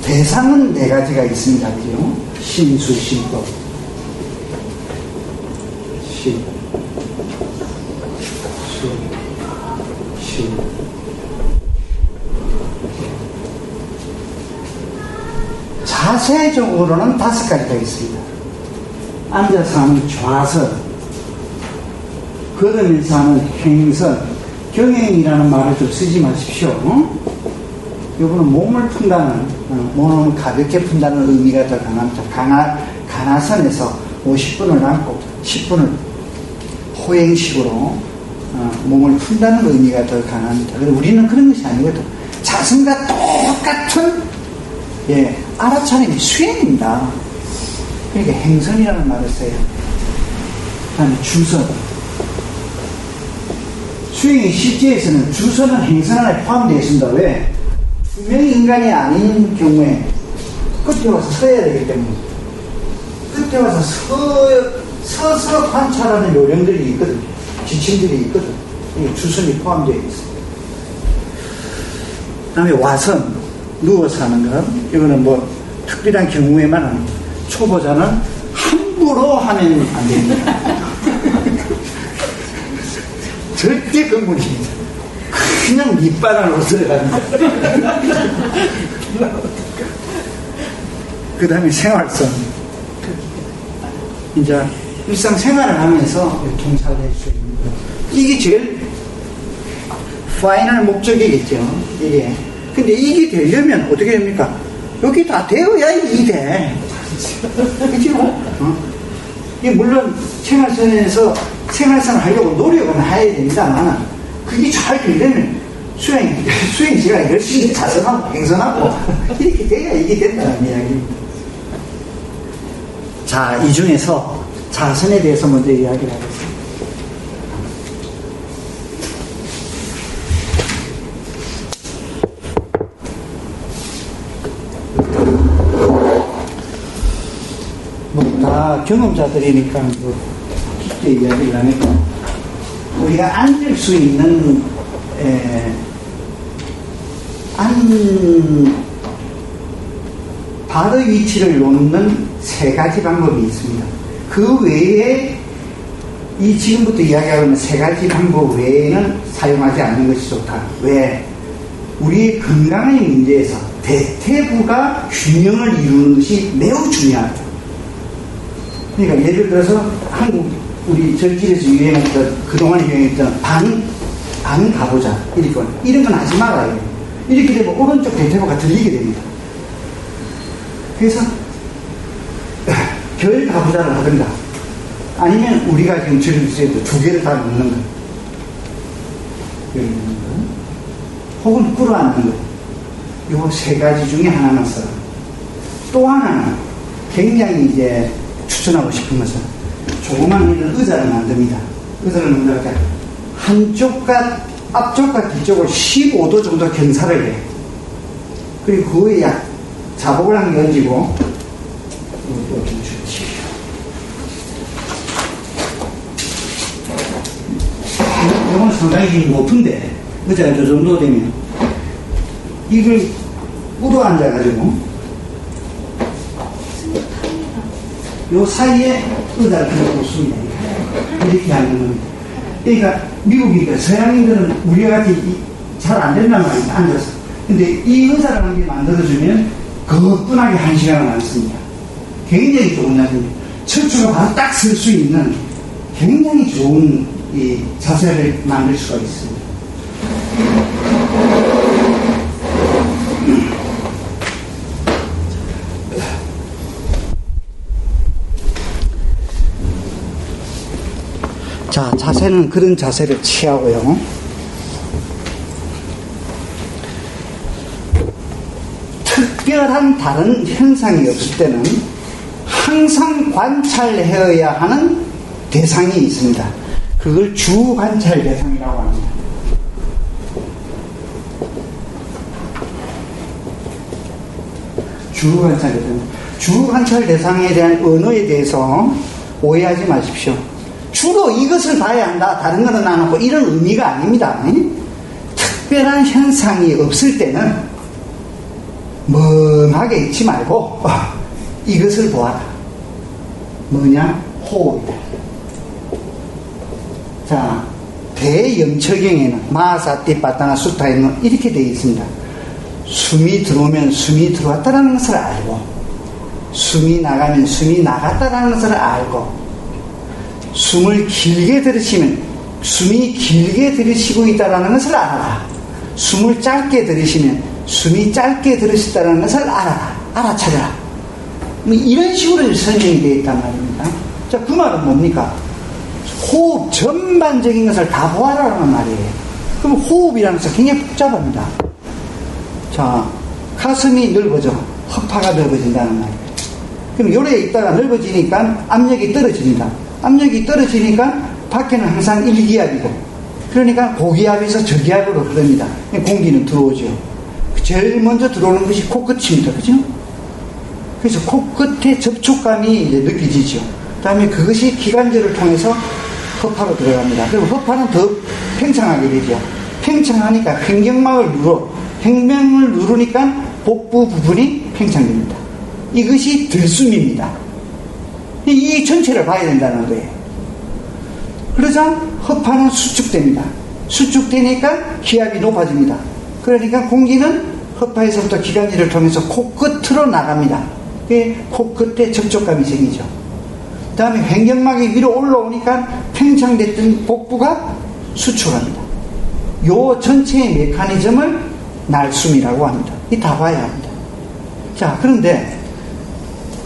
대상은 4가지가 있습니다. 그죠? 신수, 신법, 신, 수, 신. 자세적으로는 5가지가 있습니다. 앉아서 하는 좌선, 걸으면서 하는 행선, 경행이라는 말을 좀 쓰지 마십시오. 이거는 몸을 푼다는, 몸을 가볍게 푼다는 의미가 더 강합니다. 가나선에서 50분을 앉고 10분을 호행식으로 몸을 푼다는 의미가 더 강합니다. 그런데 우리는 그런 것이 아니거든. 자선과 똑같은 알아차림이 수행입니다. 그러니까 행선이라는 말을 써요. 그 다음에 주선. 수행의 실제에서는 주선은 행선 안에 포함되어 있습니다. 왜? 분명히 인간이 아닌 경우에 끝에 와서 서야 되기 때문에, 끝에 와서 서서 관찰하는 요령들이 있거든. 지침들이 있거든. 이 주선이 포함되어 있습니다. 그 다음에 와선, 누워서 하는 것. 이거는 뭐 특별한 경우에만 합니다. 초보자는 함부로 하면 안 됩니다. 절대 금물입니다. 그냥 밑바닥으로 들어갑니다. 그 다음에 생활성. 이제 일상생활을 하면서 통찰을 할 수 있는 거. 이게 제일 파이널 목적이겠죠. 이게. 근데 이게 되려면 어떻게 됩니까? 여기 다 되어야 이게 돼. 그죠? 이게 물론 생활선을 하려고 노력은 해야 됩니다만, 그게 잘 되려면 수행지가 열심히 자선하고 행선하고 이렇게 돼야 이게 된다는 이야기입니다. 자, 이 중에서 자선에 대해서 먼저 이야기를 하겠습니다. 다 경험자들이니까 뭐 깊게 이야기를 하니까, 우리가 앉을 수 있는 발의 위치를 놓는 3가지 방법이 있습니다. 그 외에 이 지금부터 이야기하고 있는 3가지 방법 외에는 사용하지 않는 것이 좋다. 왜? 우리의 건강의 문제에서 대퇴부가 균형을 이루는 것이 매우 중요하다. 그러니까 예를 들어서 우리 절길에서 유행했던, 그동안 유행했던 반 가보자, 이런 건 하지 말아요. 이렇게 되면 오른쪽 대퇴부가 들리게 됩니다. 그래서 결 가보자를 하든가, 아니면 우리가 지금 절길에서 2개를 다 넣는 거, 혹은 꿇어 앉는 거, 요 3가지 중에 하나만 써요. 또 하나는 굉장히 이제 추천하고 싶은 것은, 조그만 이런 의자를 만듭니다. 의자를 만들까 한쪽과 앞쪽과 뒤쪽을 15도 정도 경사를 해. 그리고 그 위에 자복을 한 개 얹고, 이건 상당히 높은데, 의자가 저 정도 되면, 이걸 꿇어 앉아가지고, 요 사이에 의자를 들고 있습니다. 이렇게 앉는 겁니다. 그러니까 미국이니까 서양인들은 우리가 같이 잘 안 된단 말입니다. 앉아서. 근데 이 의자를 한 개 만들어주면 거뜬하게 1시간을 앉습니다. 굉장히 좋은 자세입니다. 척추가 바로 딱 설 수 있는 굉장히 좋은 이 자세를 만들 수가 있습니다. 자, 자세는 그런 자세를 취하고요. 특별한 다른 현상이 없을 때는 항상 관찰해야 하는 대상이 있습니다. 그걸 주관찰 대상이라고 합니다. 주관찰 대상에 대한 언어에 대해서 오해하지 마십시오. 주로 이것을 봐야 한다, 다른 거는 안 하고, 이런 의미가 아닙니다. 특별한 현상이 없을 때는 멍하게 있지 말고 이것을 보아라. 뭐냐? 호흡이다. 자, 대영처경에는 마사띠 빠따나 수타에는 이렇게 되어 있습니다. 숨이 들어오면 숨이 들어왔다는 것을 알고, 숨이 나가면 숨이 나갔다는 것을 알고, 숨을 길게 들이쉬면 숨이 길게 들이쉬고 있다는 것을 알아라. 숨을 짧게 들이쉬면 숨이 짧게 들이쉬다는 것을 알아라. 알아차려라. 뭐 이런 식으로 설명이 되어 있단 말입니다. 자, 그 말은 뭡니까? 호흡 전반적인 것을 다 보아라라는 말이에요. 그럼 호흡이라는 것은 굉장히 복잡합니다. 자, 가슴이 넓어져. 허파가 넓어진다는 말이에요. 그럼 요래에 있다가 넓어지니까 압력이 떨어집니다. 압력이 떨어지니까 밖에는 항상 일기압이고, 그러니까 고기압에서 저기압으로 흐릅니다. 공기는 들어오죠. 제일 먼저 들어오는 것이 코끝입니다. 그죠? 그래서 코끝의 접촉감이 이제 느껴지죠. 그 다음에 그것이 기관절을 통해서 허파로 들어갑니다. 그리고 허파는 더 팽창하게 되죠. 팽창하니까 횡격막을 횡명을 누르니까 복부 부분이 팽창됩니다. 이것이 들숨입니다. 이 전체를 봐야 된다는 거예요. 그러자 허파는 수축됩니다. 수축되니까 기압이 높아집니다. 그러니까 공기는 허파에서부터 기관지를 통해서 코끝으로 나갑니다. 코끝에 접촉감이 생기죠. 그 다음에 횡격막이 위로 올라오니까 팽창됐던 복부가 수축합니다. 요 전체의 메커니즘을 날숨이라고 합니다. 이 다 봐야 합니다. 자, 그런데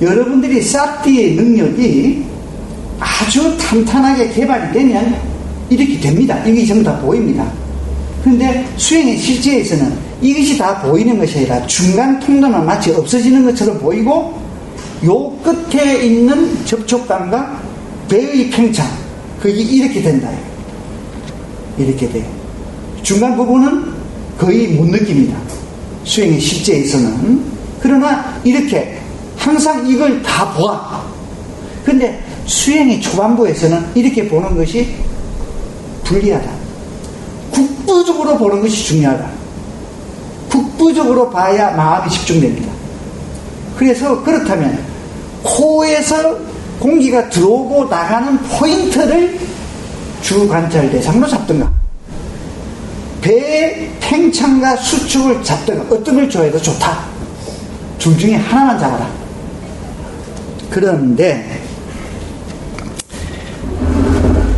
여러분들이 사띠의 능력이 아주 탄탄하게 개발이 되면 이렇게 됩니다. 이게 전부 다 보입니다. 그런데 수행의 실제에서는 이것이 다 보이는 것이 아니라 중간 통로는 마치 없어지는 것처럼 보이고, 요 끝에 있는 접촉감과 배의 팽창, 그게 이렇게 된다. 이렇게 돼요. 중간 부분은 거의 못 느낍니다. 수행의 실제에서는. 그러나 이렇게 항상 이걸 다 보아. 근데 수행의 초반부에서는 이렇게 보는 것이 불리하다. 국부적으로 보는 것이 중요하다. 국부적으로 봐야 마음이 집중됩니다. 그래서 그렇다면 코에서 공기가 들어오고 나가는 포인트를 주관찰 대상으로 잡든가, 배의 팽창과 수축을 잡든가, 어떤 걸 좋아해도 좋다. 둘 중에 하나만 잡아라. 그런데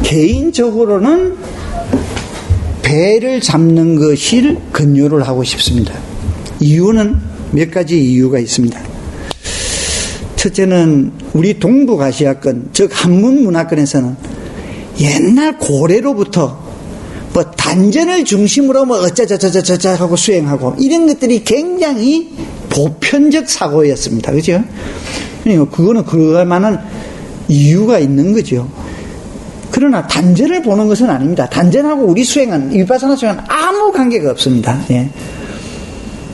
개인적으로는 배를 잡는 것을 권유를 하고 싶습니다. 이유는 몇 가지 이유가 있습니다. 첫째는 우리 동북아시아권, 즉 한문 문화권에서는 옛날 고래로부터 뭐 단전을 중심으로 뭐 어쩌저저저저 하고 수행하고 이런 것들이 굉장히 보편적 사고였습니다. 그죠? 그러니까 그거는 그럴 만한 이유가 있는 거죠. 그러나 단전을 보는 것은 아닙니다. 단전하고 우리 수행은, 위파사나 수행은 아무 관계가 없습니다. 예.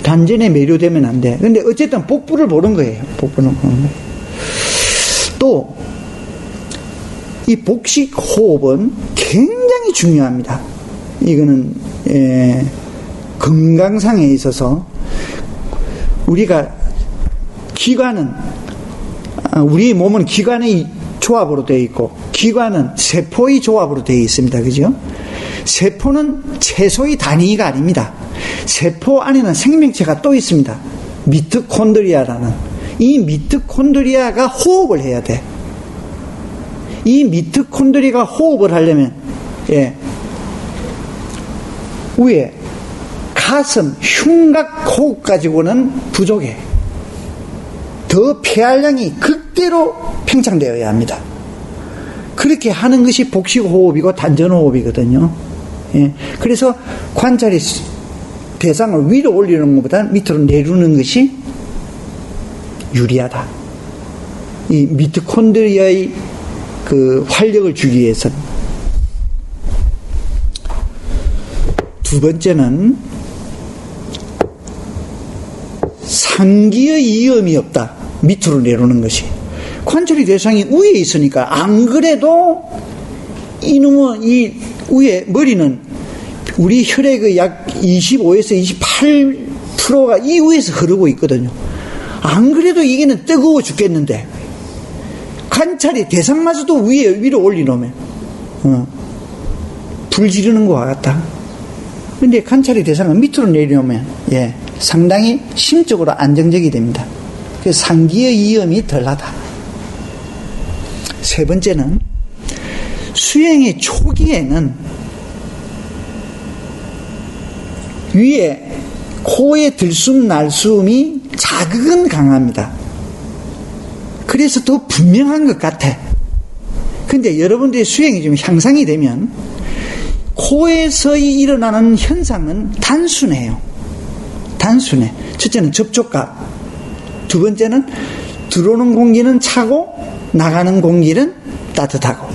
단전에 매료되면 안 돼. 근데 어쨌든 복부를 보는 거예요. 복부는 보는 거예요. 또, 이 복식 호흡은 굉장히 중요합니다. 이거는, 건강상에 있어서 우리가 기관은, 우리 몸은 기관의 조합으로 되어 있고, 기관은 세포의 조합으로 되어 있습니다. 그죠? 세포는 채소의 단위가 아닙니다. 세포 안에는 생명체가 또 있습니다. 미토콘드리아라는. 이 미토콘드리아가 호흡을 해야 돼. 이 미토콘드리아가 호흡을 하려면, 예, 위에 가슴, 흉곽 호흡 가지고는 부족해. 더 폐활량이 극대로 팽창되어야 합니다. 그렇게 하는 것이 복식호흡이고 단전호흡이거든요. 예. 그래서 관찰이 대상을 위로 올리는 것보다는 밑으로 내려오는 것이 유리하다. 이 미토콘드리아의 그 활력을 주기 위해서는. 두 번째는 상기의 위험이 없다. 밑으로 내려오는 것이. 관찰의 대상이 위에 있으니까 안 그래도 이놈의 이 위에 머리는 우리 혈액의 약 25에서 28%가 이 위에서 흐르고 있거든요. 안 그래도 이게는 뜨거워 죽겠는데 관찰의 대상마저도 위로 올리놓으면 불 지르는 것과 같다. 근데 관찰의 대상을 밑으로 내려오면 예, 상당히 심적으로 안정적이 됩니다. 그래서 상기의 위험이 덜하다. 세 번째는 수행의 초기에는 위에 코에 들숨 날숨이 자극은 강합니다. 그래서 더 분명한 것 같아. 근데 여러분들의 수행이 좀 향상이 되면 코에서 일어나는 현상은 단순해요. 단순해. 첫째는 접촉감, 두 번째는 들어오는 공기는 차고 나가는 공기는 따뜻하고,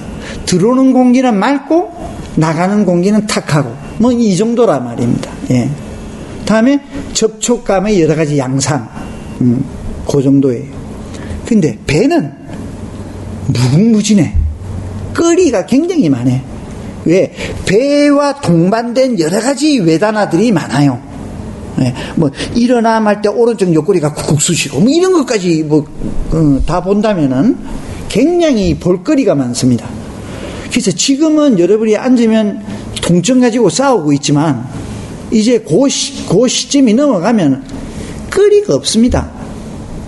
들어오는 공기는 맑고 나가는 공기는 탁하고, 뭐 이 정도라 말입니다. 예. 다음에 접촉감의 여러 가지 양상, 그 정도예요. 근데 배는 무궁무진해. 끓이가 굉장히 많아. 왜? 배와 동반된 여러 가지 외단화들이 많아요. 예, 뭐 일어나 말 때 오른쪽 옆구리가 쿡쿡 쑤시고 뭐 이런 것까지 뭐 다 본다면은 굉장히 볼거리가 많습니다. 그래서 지금은 여러분이 앉으면 통증 가지고 싸우고 있지만 이제 그 시점이 넘어가면 거리가 없습니다.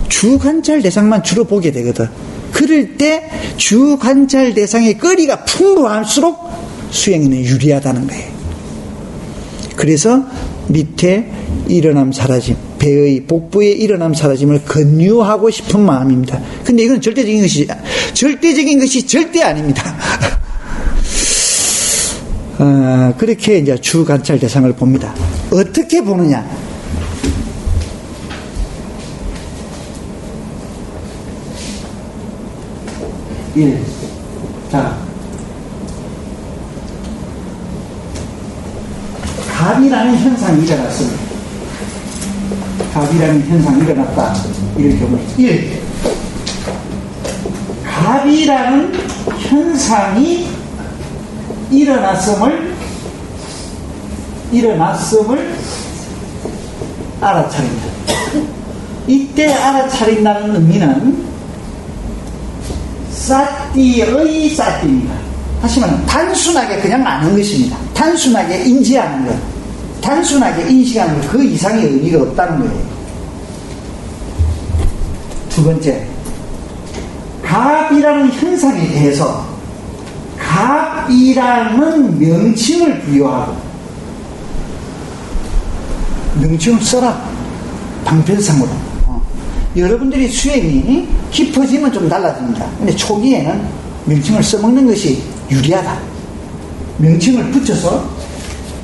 주관찰 대상만 주로 보게 되거든. 그럴 때 주관찰 대상의 거리가 풍부할수록 수행에는 유리하다는 거예요. 그래서 밑에 일어남 사라짐, 배의 복부의 일어남 사라짐을 권유하고 싶은 마음입니다. 근데 이건 절대적인 것이 절대 아닙니다. 그렇게 이제 주관찰 대상을 봅니다. 어떻게 보느냐? 자, 갑이라는 현상이 일어났습니다. 갑이라는 현상이 일어났다. 이렇게 보면 1. 갑이라는 현상이 일어났음을 알아차린다. 이때 알아차린다는 의미는 사띠의 사띠입니다. 다시 말하면 단순하게 그냥 아는 것입니다. 단순하게 인지하는 것, 단순하게 인식하는 것, 그 이상의 의미가 없다는 거예요. 두 번째, 갑이라는 현상에 대해서 갑이라는 명칭을 부여하고, 명칭을 써라. 방편상으로. 여러분들이 수행이 깊어지면 좀 달라집니다. 근데 초기에는 명칭을 써먹는 것이 유리하다. 명칭을 붙여서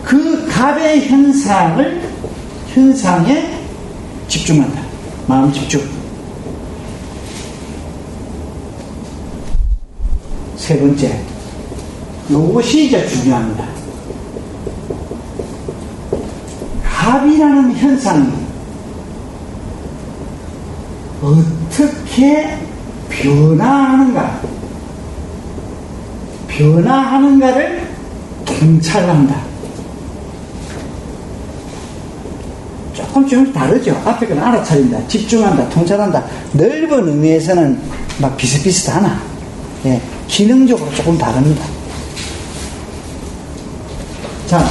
그 갑의 현상에 집중한다. 마음 집중. 세 번째, 요것이 이제 중요합니다. 갑이라는 현상이 어떻게 변화하는가를 통찰한다. 조금 다르죠. 앞에 건 알아차린다, 집중한다, 통찰한다. 넓은 의미에서는 막 비슷비슷하나, 예, 기능적으로 조금 다릅니다. 자,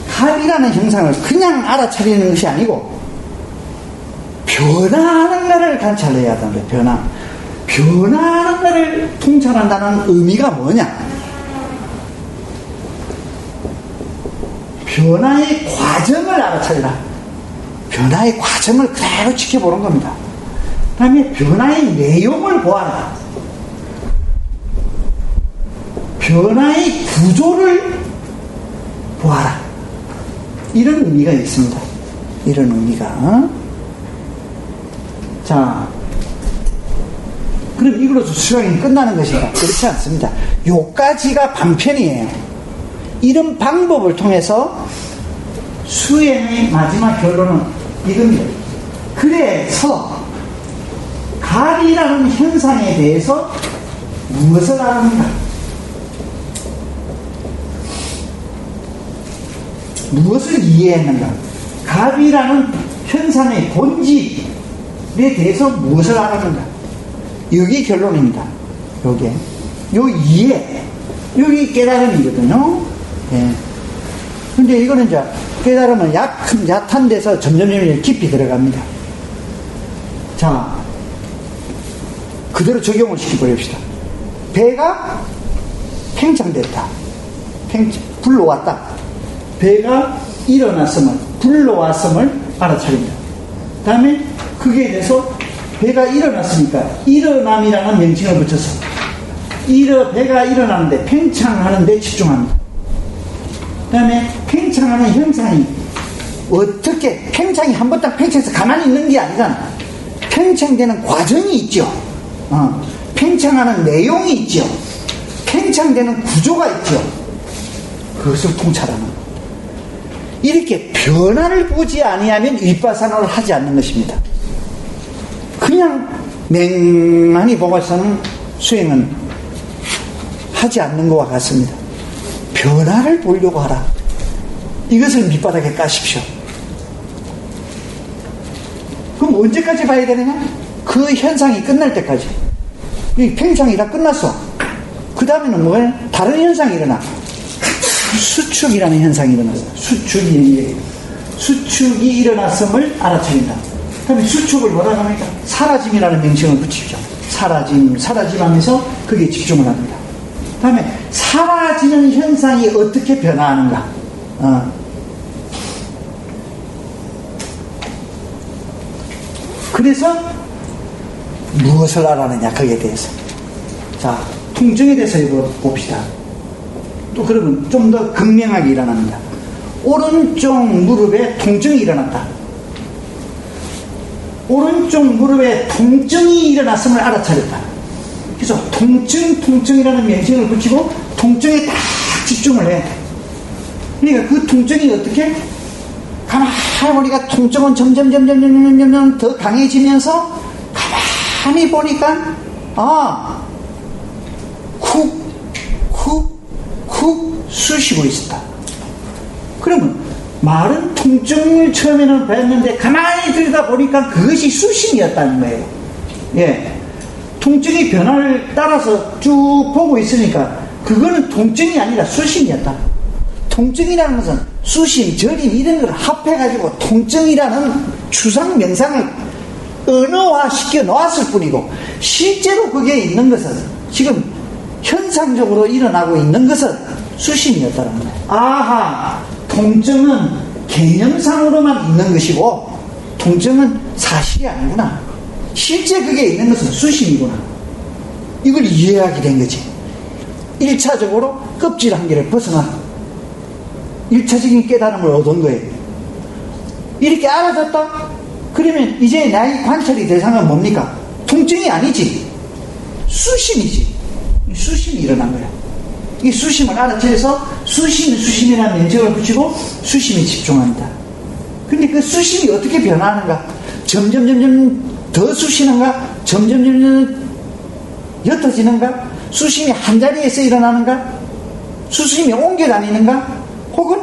갑이라는 형상을 그냥 알아차리는 것이 아니고 변화하는 것을 관찰해야 한다. 변화하는 것을 통찰한다는 의미가 뭐냐? 변화의 과정을 알아차리라. 변화의 과정을 그대로 지켜보는 겁니다. 그 다음에 변화의 내용을 보아라. 변화의 구조를 보아라. 이런 의미가 있습니다. 이런 의미가. 자, 그럼 이걸로서 수행이 끝나는 것인가? 그렇지 않습니다. 요까지가 방편이에요. 이런 방법을 통해서 수행의 마지막 결론은 이겁니다. 그래서 갑이라는 현상에 대해서 무엇을 알았는가? 무엇을 이해했는가? 갑이라는 현상의 본질에 대해서 무엇을 알았는가? 여기 결론입니다. 요게. 요 이해. 여기 깨달음이거든요. 예. 근데 이거는 이제 깨달음은 얕은 데서 점점 깊이 들어갑니다. 자, 그대로 적용을 시켜버립시다. 배가 팽창됐다. 불러왔다. 배가 일어났음을, 불러왔음을 알아차립니다. 그 다음에 그게 돼서 배가 일어났으니까 일어남이라는 명칭을 붙여서 배가 일어나는데 팽창하는데 집중합니다. 그 다음에 팽창하는 현상이 어떻게, 팽창이 한 번 딱 팽창해서 가만히 있는 게 아니라 팽창되는 과정이 있죠. 팽창하는 내용이 있죠. 팽창되는 구조가 있죠. 그것을 통찰하는 겁니다. 이렇게 변화를 보지 아니하면 윗바사나를 하지 않는 것입니다. 그냥 맹만히 보고서는 수행은 하지 않는 것과 같습니다. 변화를 보려고 하라. 이것을 밑바닥에 까십시오. 그럼 언제까지 봐야 되느냐? 그 현상이 끝날 때까지. 이 팽창이 다 끝났어. 그 다음에는 뭐예요? 다른 현상이 일어나. 수축이라는 현상이 일어났어요. 수축이 일어났음을 알아차린다. 그 다음에 수축을 뭐라고 합니까? 사라짐이라는 명칭을 붙이죠. 사라짐하면서 그게 집중을 합니다. 그 다음에 사라지는 현상이 어떻게 변화하는가? 그래서 무엇을 알아내냐, 거기에 대해서. 자, 통증에 대해서 봅시다. 또 그러면 좀 더 극명하게 일어납니다. 오른쪽 무릎에 통증이 일어났다. 오른쪽 무릎에 통증이 일어났음을 알아차렸다. 그래서 통증이라는 명칭을 붙이고 통증에 딱 집중을 해. 그러니까 그 통증이 어떻게? 가만히 보니까 통증은 점점 더 강해지면서 가만히 보니까 쿡 쑤시고 있었다. 그러면 말은 통증을 처음에는 배웠는데 가만히 들여다보니까 그것이 쑤심이었다는 거예요. 예. 통증의 변화를 따라서 쭉 보고 있으니까 그거는 통증이 아니라 쑤심이었다. 통증이라는 것은 쑤심, 저림 이런 걸 합해가지고 통증이라는 추상 명상을 언어화시켜 놓았을 뿐이고 실제로 그게 있는 것은 지금 현상적으로 일어나고 있는 것은 쑤심이었다는 거예요. 아하, 통증은 개념상으로만 있는 것이고 통증은 사실이 아니구나. 실제 그게 있는 것은 쑤심이구나. 이걸 이해하게 된 거지. 1차적으로 껍질 한 개를 벗어나 1차적인 깨달음을 얻은 거예요. 이렇게 알아졌다? 그러면 이제 나의 관찰의 대상은 뭡니까? 통증이 아니지. 쑤심이지. 쑤심이 일어난 거야. 이 수심을 알아채서 수심이라는 면적을 붙이고 수심에 집중한다. 근데 그 수심이 어떻게 변하는가? 점점 더 쑤시는가? 점점 옅어지는가? 수심이 한 자리에서 일어나는가? 수심이 옮겨 다니는가? 혹은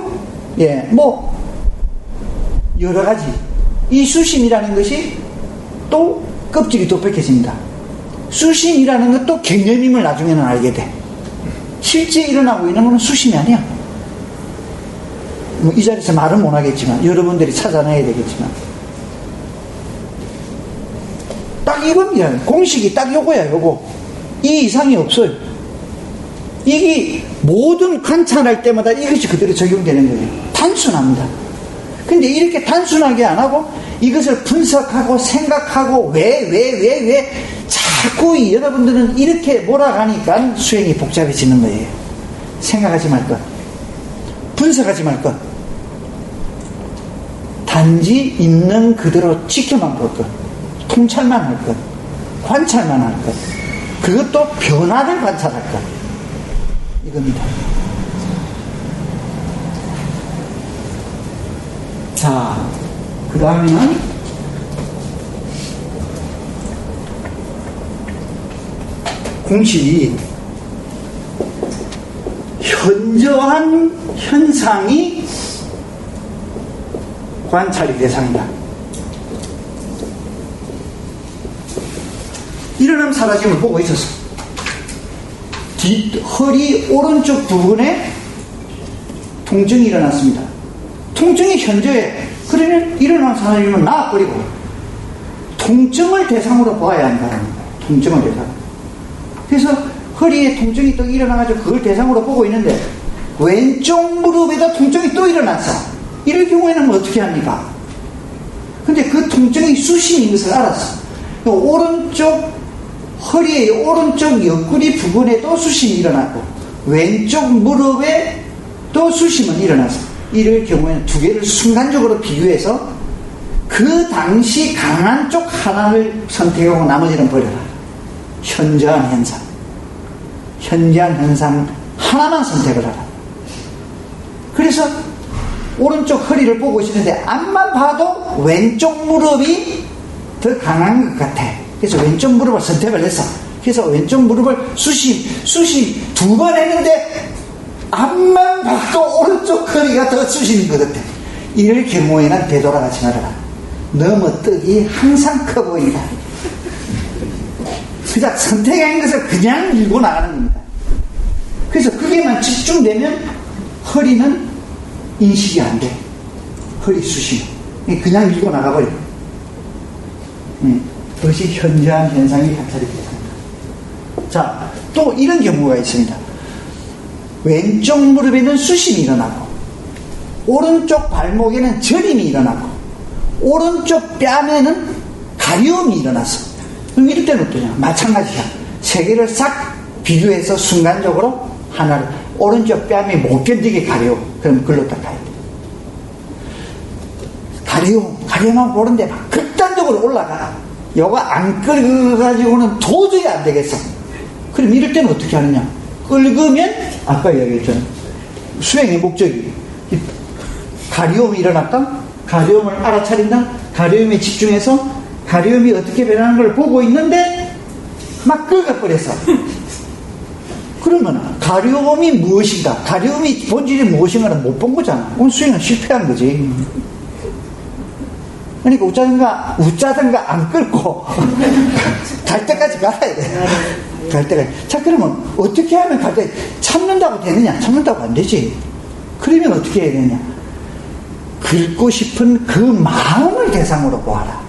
여러 가지. 이 수심이라는 것이 또 껍질이 덮여집니다. 수심이라는 것도 개념임을 나중에는 알게 돼. 실제 일어나고 있는 것은 수심이 아니야. 이 자리에서 말은 못하겠지만 여러분들이 찾아내야 되겠지만 딱 이겁니다. 공식이 딱 요거야. 요거. 이 이상이 없어요. 이게 모든 관찰할 때마다 이것이 그대로 적용되는 거예요. 단순합니다. 근데 이렇게 단순하게 안 하고 이것을 분석하고 생각하고 왜 자꾸 여러분들은 이렇게 몰아가니까 수행이 복잡해지는 거예요. 생각하지 말 것, 분석하지 말 것, 단지 있는 그대로 지켜만 볼 것, 통찰만 할 것, 관찰만 할 것, 그것도 변화를 관찰할 것, 이겁니다. 자, 그 다음에는 공식이 현저한 현상이 관찰의 대상이다. 일어나면 사라짐을 보고 있었어. 허리 오른쪽 부분에 통증이 일어났습니다. 통증이 현저해. 그러면 일어나면 사라짐은 나와버리고 통증을 대상으로 봐야 한다는 거예요. 통증을 대상으로. 그래서 허리에 통증이 또 일어나가지고 그걸 대상으로 보고 있는데 왼쪽 무릎에도 통증이 또 일어났어. 이럴 경우에는 어떻게 합니까? 근데 그 통증이 수심인 것을 알았어. 오른쪽 허리의 오른쪽 옆구리 부분에도 수심이 일어나고 왼쪽 무릎에 또 수심은 일어났어. 이럴 경우에는 두 개를 순간적으로 비교해서 그 당시 강한 쪽 하나를 선택하고 나머지는 버려라. 현저한 현상 하나만 선택을 하라. 그래서 오른쪽 허리를 보고 있는데 앞만 봐도 왼쪽 무릎이 더 강한 것 같아. 그래서 왼쪽 무릎을 선택을 했어. 그래서 왼쪽 무릎을 수심 두 번 했는데 앞만 봐도 오른쪽 허리가 더 수심인 것 같아. 이럴 경우에는 되돌아가지 말아라. 너무 떡이 항상 커 보인다. 그냥 선택한 것을 그냥 밀고 나가는 겁니다. 그래서 그게만 집중되면 허리는 인식이 안 돼. 허리 수심. 그냥 밀고 나가버려. 그것이 현저한 현상이 관찰이 됩니다. 자, 또 이런 경우가 있습니다. 왼쪽 무릎에는 수심이 일어나고 오른쪽 발목에는 저림이 일어나고 오른쪽 뺨에는 가려움이 일어났어. 그럼 이럴 때는 어떠냐? 마찬가지야. 세 개를 싹 비교해서 순간적으로 하나를 오른쪽 뺨이 못 견디게 가려움. 그럼 글로 딱 가야 돼. 가려움만 보는데 막 극단적으로 올라가. 요거 안 끌어가지고는 도저히 안 되겠어. 그럼 이럴 때는 어떻게 하느냐? 끌으면 아까 얘기했잖아. 수행의 목적이 가려움이 일어났다. 가려움을 알아차린다. 가려움에 집중해서 가려움이 어떻게 변하는 걸 보고 있는데 막 끌어버렸어. 그러면 가려움이 무엇인가? 가려움이 본질이 무엇인가는 못 본 거잖아. 그럼 수행은 실패한 거지. 그러니까 웃자든가 안 끌고 갈 때까지 가야 돼. 갈 때까지. 자, 그러면 어떻게 하면 갈 때 참는다고 되느냐? 참는다고 안 되지. 그러면 어떻게 해야 되느냐? 긁고 싶은 그 마음을 대상으로 보아라.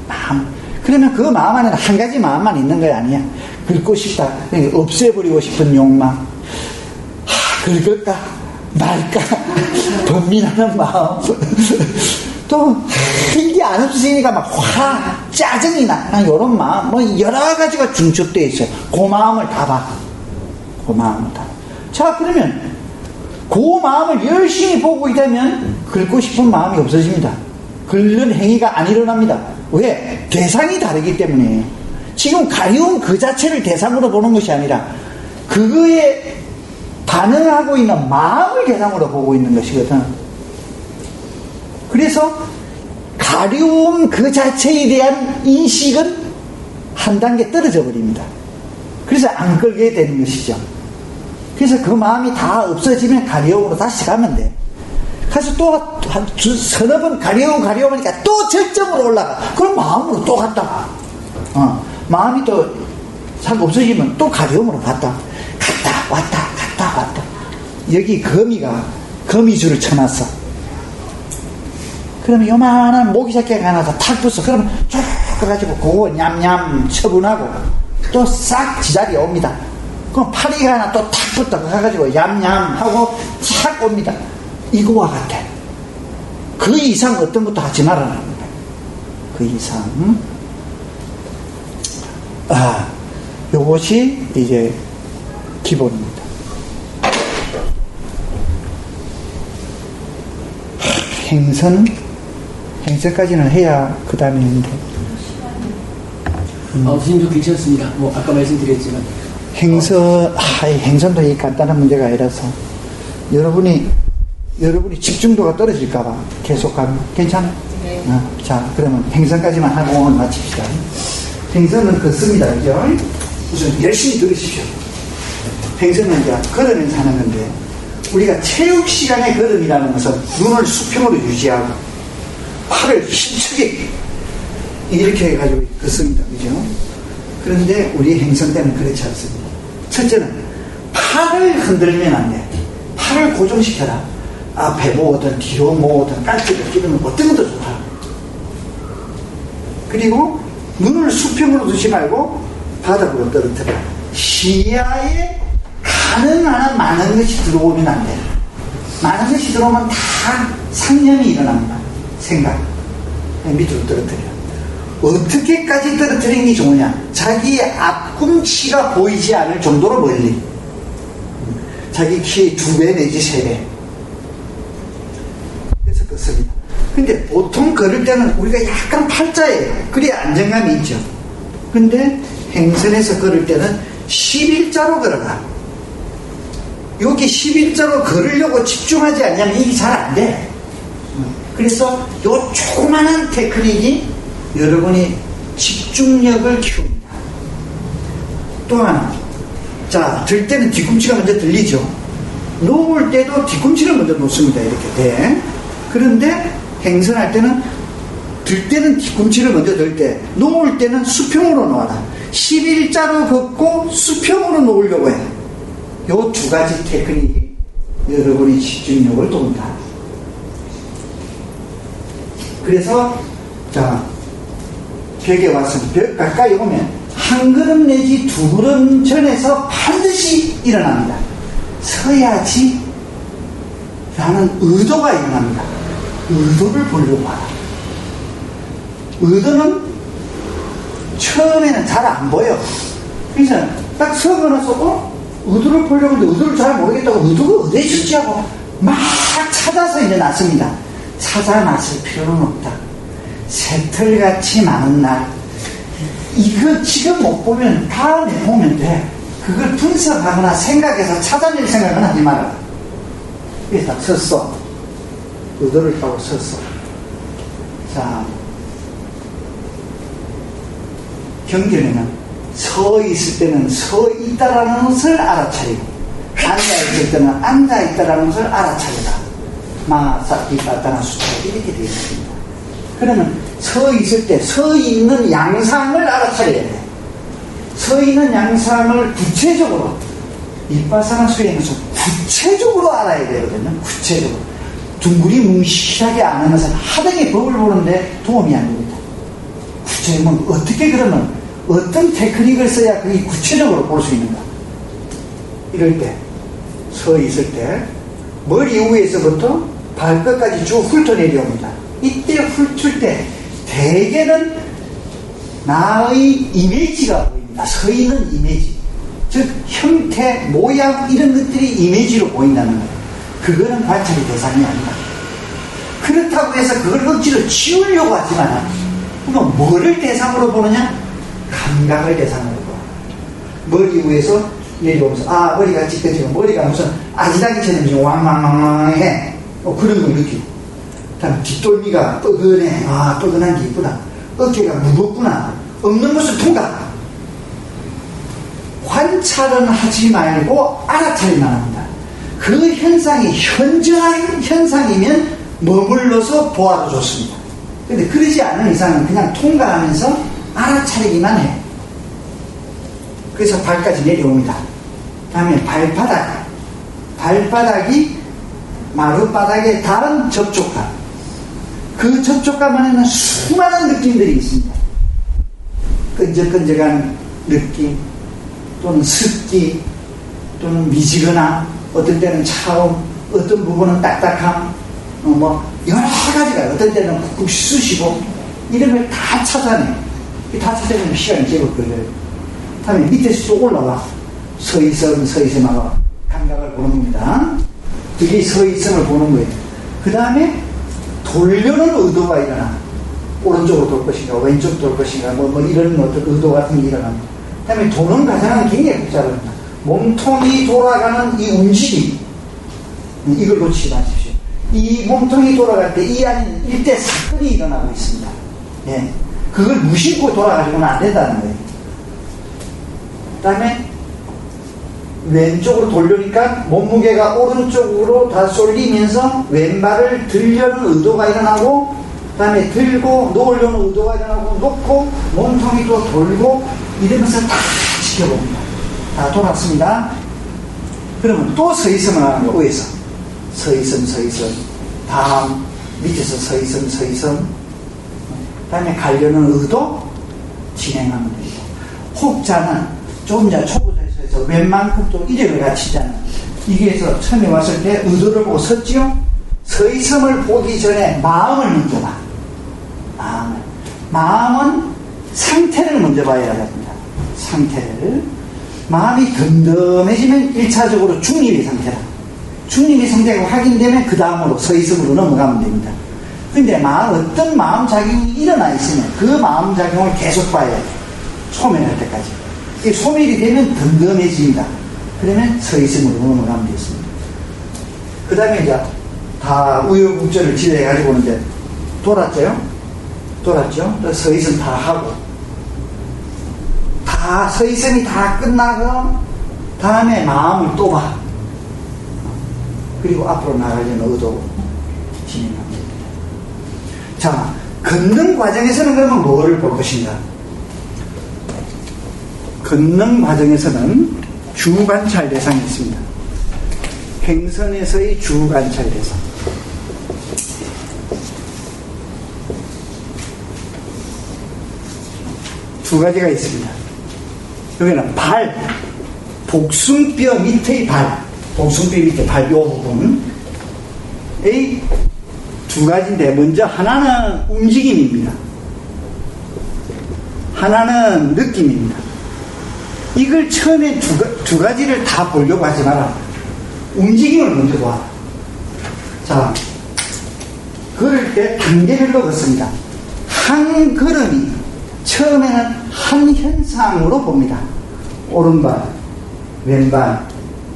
마음. 그러면 그 마음 안에는 한 가지 마음만 있는 거 아니야. 긁고 싶다. 없애버리고 싶은 욕망. 긁을까 말까 번민하는 마음. 또 이게 안 없으니까 막 짜증이 나. 이런 마음 여러 가지가 중첩되어 있어요. 그 마음을 다 봐. 그 마음을 다. 자, 그러면 그 마음을 열심히 보고 있다면 긁고 싶은 마음이 없어집니다. 긁는 행위가 안 일어납니다. 왜? 대상이 다르기 때문에. 지금 가려움 그 자체를 대상으로 보는 것이 아니라 그거에 반응하고 있는 마음을 대상으로 보고 있는 것이거든. 그래서 가려움 그 자체에 대한 인식은 한 단계 떨어져 버립니다. 그래서 안 끌게 되는 것이죠. 그래서 그 마음이 다 없어지면 가려움으로 다시 가면 돼. 그래서 또 한 서너 번 가려움 하니까 또 절정으로 올라가. 그럼 마음으로 또 갔다가 마음이 또 잘 없어지면 또 가려움으로 갔다 왔다. 여기 거미줄을 쳐놨어. 그러면 요만한 모기새끼가 하나 탁 붙어. 그러면 쭉 가가지고 그거 냠냠 처분하고 또 싹 지자리에 옵니다. 그럼 파리가 하나 또 탁 붙어 가가지고 얌얌 하고 싹 옵니다. 이거와 같아. 그 이상 어떤 것도 하지 말아라는 거야. 그 이상. 요것이 이제 기본입니다. 행선까지는 해야 그 다음에 있는데. 선생님도 괜찮습니다. 아까 말씀드렸지만. 행선도 이 간단한 문제가 아니라서 여러분이 집중도가 떨어질까봐 계속 가면 괜찮아? 네. 자, 그러면 행선까지만 하고 오늘 마칩시다. 행선은 걷습니다. 그죠? 우선 열심히 들으십시오. 행선은 이제 걸으면서 하는 건데, 우리가 체육 시간의 걸음이라는 것은 눈을 수평으로 유지하고 팔을 힘차게 이렇게 해가지고 걷습니다. 그죠? 그런데 우리 행선 때는 그렇지 않습니다. 첫째는 팔을 흔들면 안 돼. 팔을 고정시켜라. 앞에 모으든 뒤로 모으든 깔때를 끼면 어떤 것도 좋다. 그리고 눈을 수평으로 두지 말고 바닥으로 떨어뜨려. 시야에 가능한 많은 것이 들어오면 안 돼. 많은 것이 들어오면 다 상념이 일어납니다. 생각. 밑으로 떨어뜨려. 어떻게까지 떨어뜨리는 게 좋으냐? 자기의 앞꿈치가 보이지 않을 정도로 멀리. 자기 키의 2배 내지 3배. 그래서 걷습니다. 근데 보통 걸을 때는 우리가 약간 팔자예요. 그래야 안정감이 있죠. 근데 행선에서 걸을 때는 11자로 걸어가. 여기 11자로 걸으려고 집중하지 않으면 이게 잘 안 돼. 그래서 요 조그만한 테크닉이 여러분이 집중력을 키웁니다. 또 하나, 자, 들 때는 뒤꿈치가 먼저 들리죠. 놓을 때도 뒤꿈치를 먼저 놓습니다. 이렇게 돼. 그런데 행선할 때는 들 때는 뒤꿈치를 먼저 들 때, 놓을 때는 수평으로 놓아라. 11자로 걷고 수평으로 놓으려고 해. 요 2가지 테크닉이 여러분의 집중력을 돕니다. 그래서 자, 벽에 와서 벽 가까이 오면 한 걸음 내지 2걸음 전에서 반드시 일어납니다. 서야지 라는 의도가 일어납니다. 의도를 보려고 하라. 의도는 처음에는 잘 안 보여. 그래서 딱 서고 나서 의도를 보려고 하는데 의도를 잘 모르겠다고 의도가 어디에 있을지 하고 막 찾아서 이제 나섭니다. 찾아 나설 필요는 없다. 새털같이 많은 날, 이거 지금 못 보면 다음에 보면 돼. 그걸 분석하거나 생각해서 찾아낼 생각은 하지 마라. 그래서 딱 섰어. 의도를 따고 섰어. 자, 경전에는 서 있을 때는 서 있다라는 것을 알아차리고, 앉아 있을 때는 앉아 있다라는 것을 알아차리라. 마사기바다나 수차 이렇게 되어 있습니다. 그러면 서 있을 때 서 있는 양상을 알아차려야 돼. 서 있는 양상을 구체적으로 이빠사나 수행에서 구체적으로 알아야 되거든요. 구체적으로. 둥그리 뭉실하게 아는 것은 하등의 법을 보는데 도움이 안 됩니다. 구체적으로 어떻게 그러면 어떤 테크닉을 써야 그게 구체적으로 볼 수 있는가? 이럴 때, 서 있을 때 머리 위에서부터 발끝까지 쭉 훑어 내려옵니다. 이때 훑을 때 대개는 나의 이미지가 보입니다. 서 있는 이미지, 즉 형태, 모양 이런 것들이 이미지로 보인다는 거예요. 그거는 관찰의 대상이 아니다. 그렇다고 해서 그걸 억지로 지우려고 하지만, 그럼 뭐를 대상으로 보느냐? 감각을 대상으로 봐. 머리 위에서 내려오면서 머리가 찢겨지고 머리가 무슨 아지랑이처럼 좀 왕왕왕왕해. 그런 걸 느끼고. 다음 뒷돌미가 뻐근해. 아, 뻐근한 게 이쁘다. 어깨가 무겁구나. 없는 것을 통과. 관찰은 하지 말고 알아차리만 합니다. 그 현상이 현저한 현상이면 머물러서 보아도 좋습니다. 근데 그러지 않은 이상은 그냥 통과하면서 알아차리기만 해. 그래서 발까지 내려옵니다. 다음에 발바닥이 마룻바닥에 닿은 접촉감. 그 접촉감 안에는 수많은 느낌들이 있습니다. 끈적끈적한 느낌, 또는 습기, 또는 미지근함, 어떤 때는 차움, 어떤 부분은 딱딱함, 여러 가지가, 어떤 때는 쿡쿡 쑤시고, 이런 걸 다 찾아내. 다 찾아내면 시간이 제법 걸려요. 다음에 밑에서 쭉 올라와. 서있음하고 감각을 보는 겁니다. 이게 서있음을 보는 거예요. 그 다음에 돌려는 의도가 일어나. 오른쪽으로 돌 것인가, 왼쪽 돌 것인가, 이런 어떤 의도 같은 게 일어납니다. 그 다음에 도는 과정은 굉장히 복잡합니다. 몸통이 돌아가는 이 움직임, 이걸 놓치지 마십시오. 이 몸통이 돌아갈 때 이 안에 일대 사건이 일어나고 있습니다. 예. 그걸 무심코 돌아가지고는 안 된다는 거예요. 그 다음에 왼쪽으로 돌려니까 몸무게가 오른쪽으로 다 쏠리면서 왼발을 들려는 의도가 일어나고, 그 다음에 들고 놓으려는 의도가 일어나고, 놓고 몸통이 또 돌고, 이러면서 다 지켜봅니다. 다 돌았습니다. 그러면 또 서있음을 하는 거, 위에서 서있음 다음 밑에서 서있음 그 다음에 가려는 의도 진행하면 됩니다. 혹자는 조금 전 초보자에서 웬만큼 좀 이력을 갖추잖아요. 이게서 처음에 왔을 때 의도를 보고 섰지요. 서있음을 보기 전에 마음을 먼저 봐. 마음은 상태를 먼저 봐야 합니다. 상태를. 마음이 덤덤해지면 1차적으로 중립의 상태다. 중립의 상태가 확인되면 그 다음으로 서있음으로 넘어가면 됩니다. 근데 어떤 마음작용이 일어나 있으면 그 마음작용을 계속 봐야 돼요. 소멸할 때까지. 이 소멸이 되면 덤덤해집니다. 그러면 서있음으로 넘어가면 되겠습니다. 그 다음에 이제 다 우여곡절을 지내가지고 오는데 돌았죠? 서있음 다 하고, 다 서있음이 다 끝나고, 다음에 마음을 또 봐. 그리고 앞으로 나가려는 의도 진행합니다. 자, 걷는 과정에서는 그러면 뭐를 볼 것인가? 걷는 과정에서는 주관찰 대상이 있습니다. 행선에서의 주관찰 대상. 두 가지가 있습니다. 여기는 복숭뼈 밑의 복숭뼈 밑에 요 부분의 두 가지인데, 먼저 하나는 움직임입니다. 하나는 느낌입니다. 이걸 처음에 두 가지를 다 보려고 하지 마라. 움직임을 먼저 봐. 자, 걸을 때 단계별로 걷습니다. 한 걸음이 처음에는 한 현상으로 봅니다. 오른발, 왼발,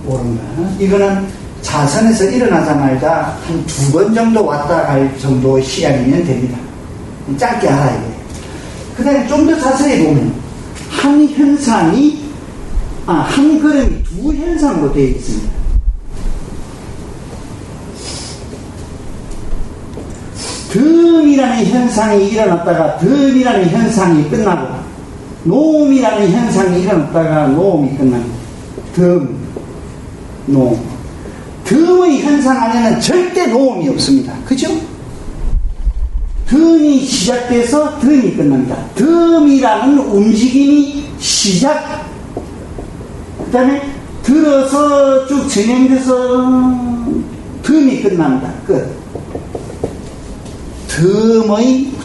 오른발. 이거는 자선에서 일어나자마자 한 2번 정도 왔다 갈 정도의 시간이면 됩니다. 짧게 알아야 돼요. 그 다음에 좀 더 자세히 보면 한 현상이, 한 걸음이 두 현상으로 되어 있습니다. 덤이라는 현상이 일어났다가 덤이라는 현상이 끝나고, 노음이라는 현상이 일어났다가 노음이 끝납니다. 노음. 덤의 현상 안에는 절대 노음이 없습니다. 그죠? 덤이 시작돼서 덤이 끝납니다. 덤이라는 움직임이 시작, 그 다음에 들어서 쭉 진행돼서 덤이 끝납니다. 끝.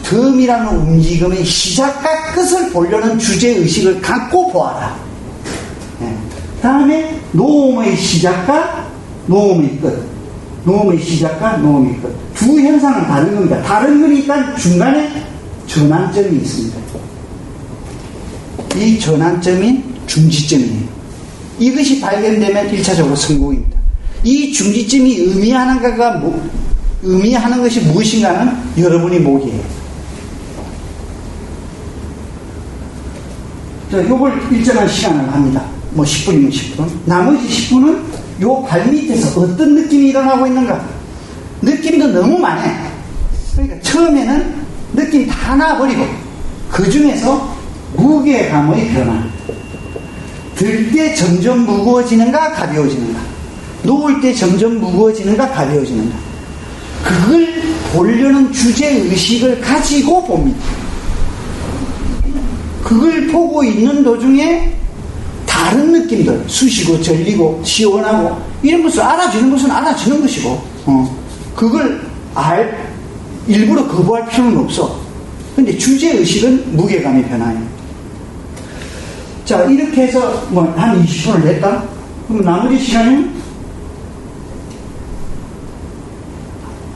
덤이라는 움직임의 시작과 끝을 보려는 주제의식을 갖고 보아라. 다음에 노음의 시작과 노음의 끝, 노음의 시작과 노음의 끝. 두 현상은 다른 겁니다. 다른 거니까 중간에 전환점이 있습니다. 이 전환점이 중지점이에요. 이것이 발견되면 1차적으로 성공입니다. 이 중지점이 의미하는 것이 무엇인가는 여러분이 보기에. 자, 요걸 일정한 시간을 합니다. 뭐 10분이면 10분. 나머지 10분은 요 발밑에서 어떤 느낌이 일어나고 있는가. 느낌도 너무 많아요. 그러니까 처음에는 느낌이 다 나와버리고 그 중에서 무게감의 변화. 들 때 점점 무거워지는가 가벼워지는가. 놓을 때 점점 무거워지는가 가벼워지는가. 그걸 보려는 주제의식을 가지고 봅니다. 그걸 보고 있는 도중에 다른 느낌들, 쑤시고 절리고 시원하고 이런 것을 알아주는 것은 알아주는 것이고, 그걸 일부러 거부할 필요는 없어. 근데 주제의식은 무게감의 변화예요. 자, 이렇게 해서 한 20분을 냈다? 그럼 나머지 시간은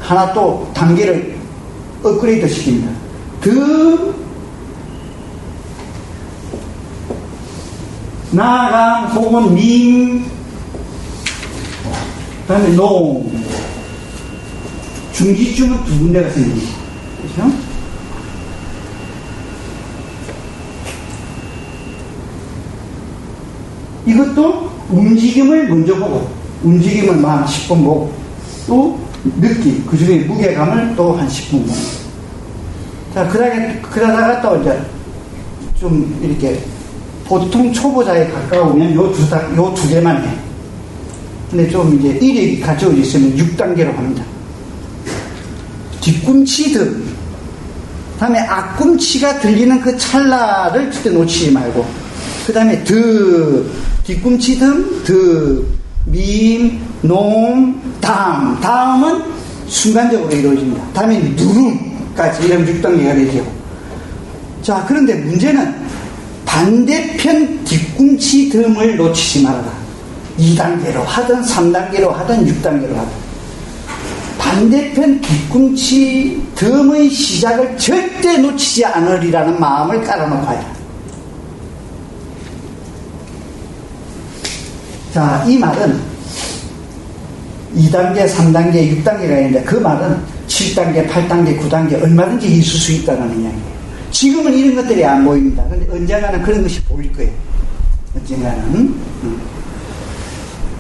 하나 또 단계를 업그레이드 시킵니다. 나감 혹은 밈, 그 다음에 농, 중지점은 두 군데가 생깁니다. 그렇죠? 이것도 움직임을 먼저 보고, 움직임을 한 10분 보고, 또 느낌, 그 중에 무게감을 또 한 10분 보고. 자, 그러다가 또 이제 좀 이렇게 보통 초보자에 가까우면 요 두 개만 해. 근데 좀 이제 이력이 갖춰져 있으면 6단계로 합니다. 뒤꿈치 등, 다음에 앞꿈치가 들리는 그 찰나를 절대 놓치지 말고, 그 다음에 뒤꿈치 등, 밈, 농, 다음은 순간적으로 이루어집니다. 다음에 누름까지 이런 6단계가 되죠. 자, 그런데 문제는 반대편 뒤꿈치 듬을 놓치지 말아라. 2단계로 하든 3단계로 하든 6단계로 하든 반대편 뒤꿈치 듬의 시작을 절대 놓치지 않으리라는 마음을 깔아놓아야. 자, 이 말은 2단계, 3단계, 6단계가 있는데 그 말은 7단계, 8단계, 9단계 얼마든지 있을 수 있다는 이야기예요. 지금은 이런 것들이 안 보입니다. 그런데 언젠가는 그런 것이 보일 거예요. 언젠가는.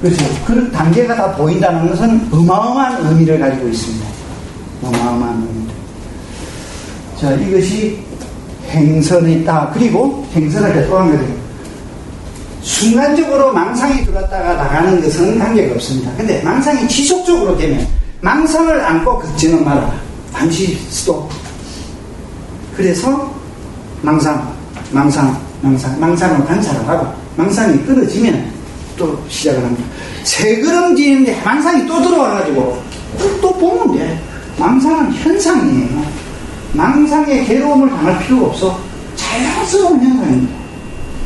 그래서 그런 단계가 다 보인다는 것은 어마어마한 의미를 가지고 있습니다. 어마어마한 의미들. 자, 이것이 행선이 있다. 그리고 행선할 때 또 한 가지. 순간적으로 망상이 들어왔다가 나가는 것은 관계가 없습니다. 근데 망상이 지속적으로 되면 망상을 안고 걷지는 말아라. 잠시 스톱. 그래서 망상을 관찰을 하고 망상이 끊어지면 또 시작을 합니다. 세 걸음 뒤는데 망상이 또 들어와가지고 또 보면 돼. 망상은 현상이에요. 망상에 괴로움을 당할 필요가 없어. 자연스러운 현상입니다.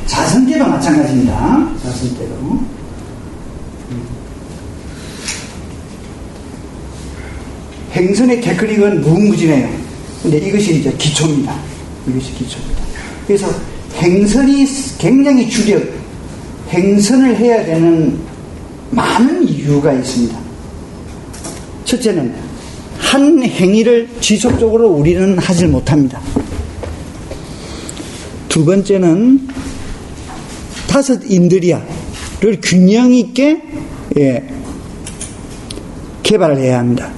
자선계도 마찬가지입니다. 자선계도. 행선의 테크닉은 무궁무진해요. 근데 이것이 이제 기초입니다. 이것이 기초입니다. 그래서 행선이 굉장히 행선을 해야 되는 많은 이유가 있습니다. 첫째는 한 행위를 지속적으로 우리는 하질 못합니다. 두 번째는 다섯 인드리아를 균형 있게 개발을 해야 합니다.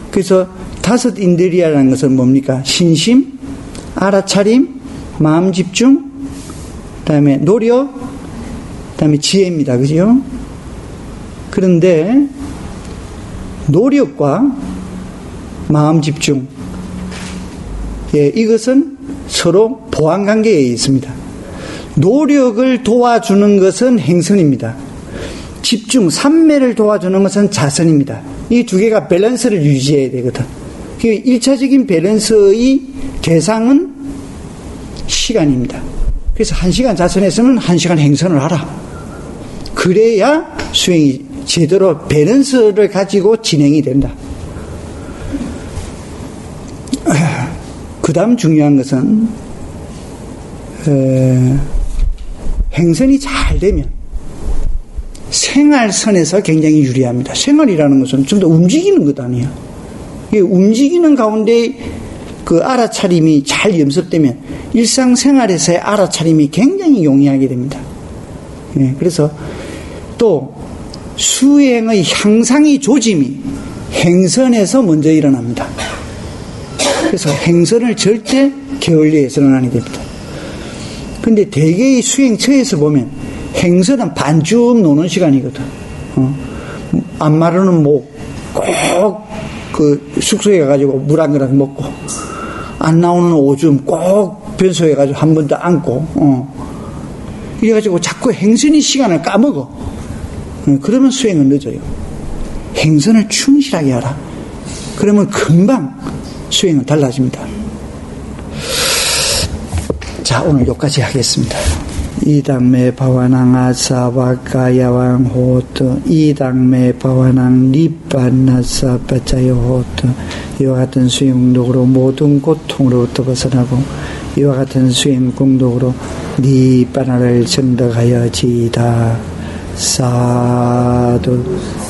그래서 다섯 인드리아라는 것은 뭡니까? 신심, 알아차림, 마음 집중, 그다음에 노력, 그다음에 지혜입니다. 그죠? 그런데 노력과 마음 집중, 이것은 서로 보완관계에 있습니다. 노력을 도와주는 것은 행선입니다. 집중, 삼매를 도와주는 것은 자선입니다. 이 두 개가 밸런스를 유지해야 되거든. 1차적인 밸런스의 대상은 시간입니다. 그래서 1시간 자선했으면 1시간 행선을 하라. 그래야 수행이 제대로 밸런스를 가지고 진행이 된다. 그 다음 중요한 것은 행선이 잘 되면 생활선에서 굉장히 유리합니다. 생활이라는 것은 좀 더 움직이는 것 아니에요. 움직이는 가운데 그 알아차림이 잘 염습되면 일상생활에서의 알아차림이 굉장히 용이하게 됩니다. 그래서 또 수행의 향상의 조짐이 행선에서 먼저 일어납니다. 그래서 행선을 절대 게을리해서는 아니 됩니다. 근데 대개의 수행처에서 보면 행선은 반쯤 노는 시간이거든. 안 마르는 목 꼭 그 숙소에 가가지고 물 한 그릇 먹고, 안 나오는 오줌 꼭 변소해 가지고 한 번 더 안고, 이래가지고 자꾸 행선의 시간을 까먹어. 그러면 수행은 늦어요. 행선을 충실하게 하라. 그러면 금방 수행은 달라집니다. 자, 오늘 여기까지 하겠습니다. 이당매 바와낭 아사와가야왕 호트 이당매 바와낭 니빠나사 빠짜요 호트. 이와 같은 수행 공덕으로 모든 고통으로부터 벗어나고 이와 같은 수행 공덕으로 니빠나를 증득하여지이다. 사두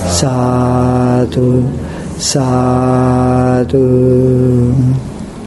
사두 사두.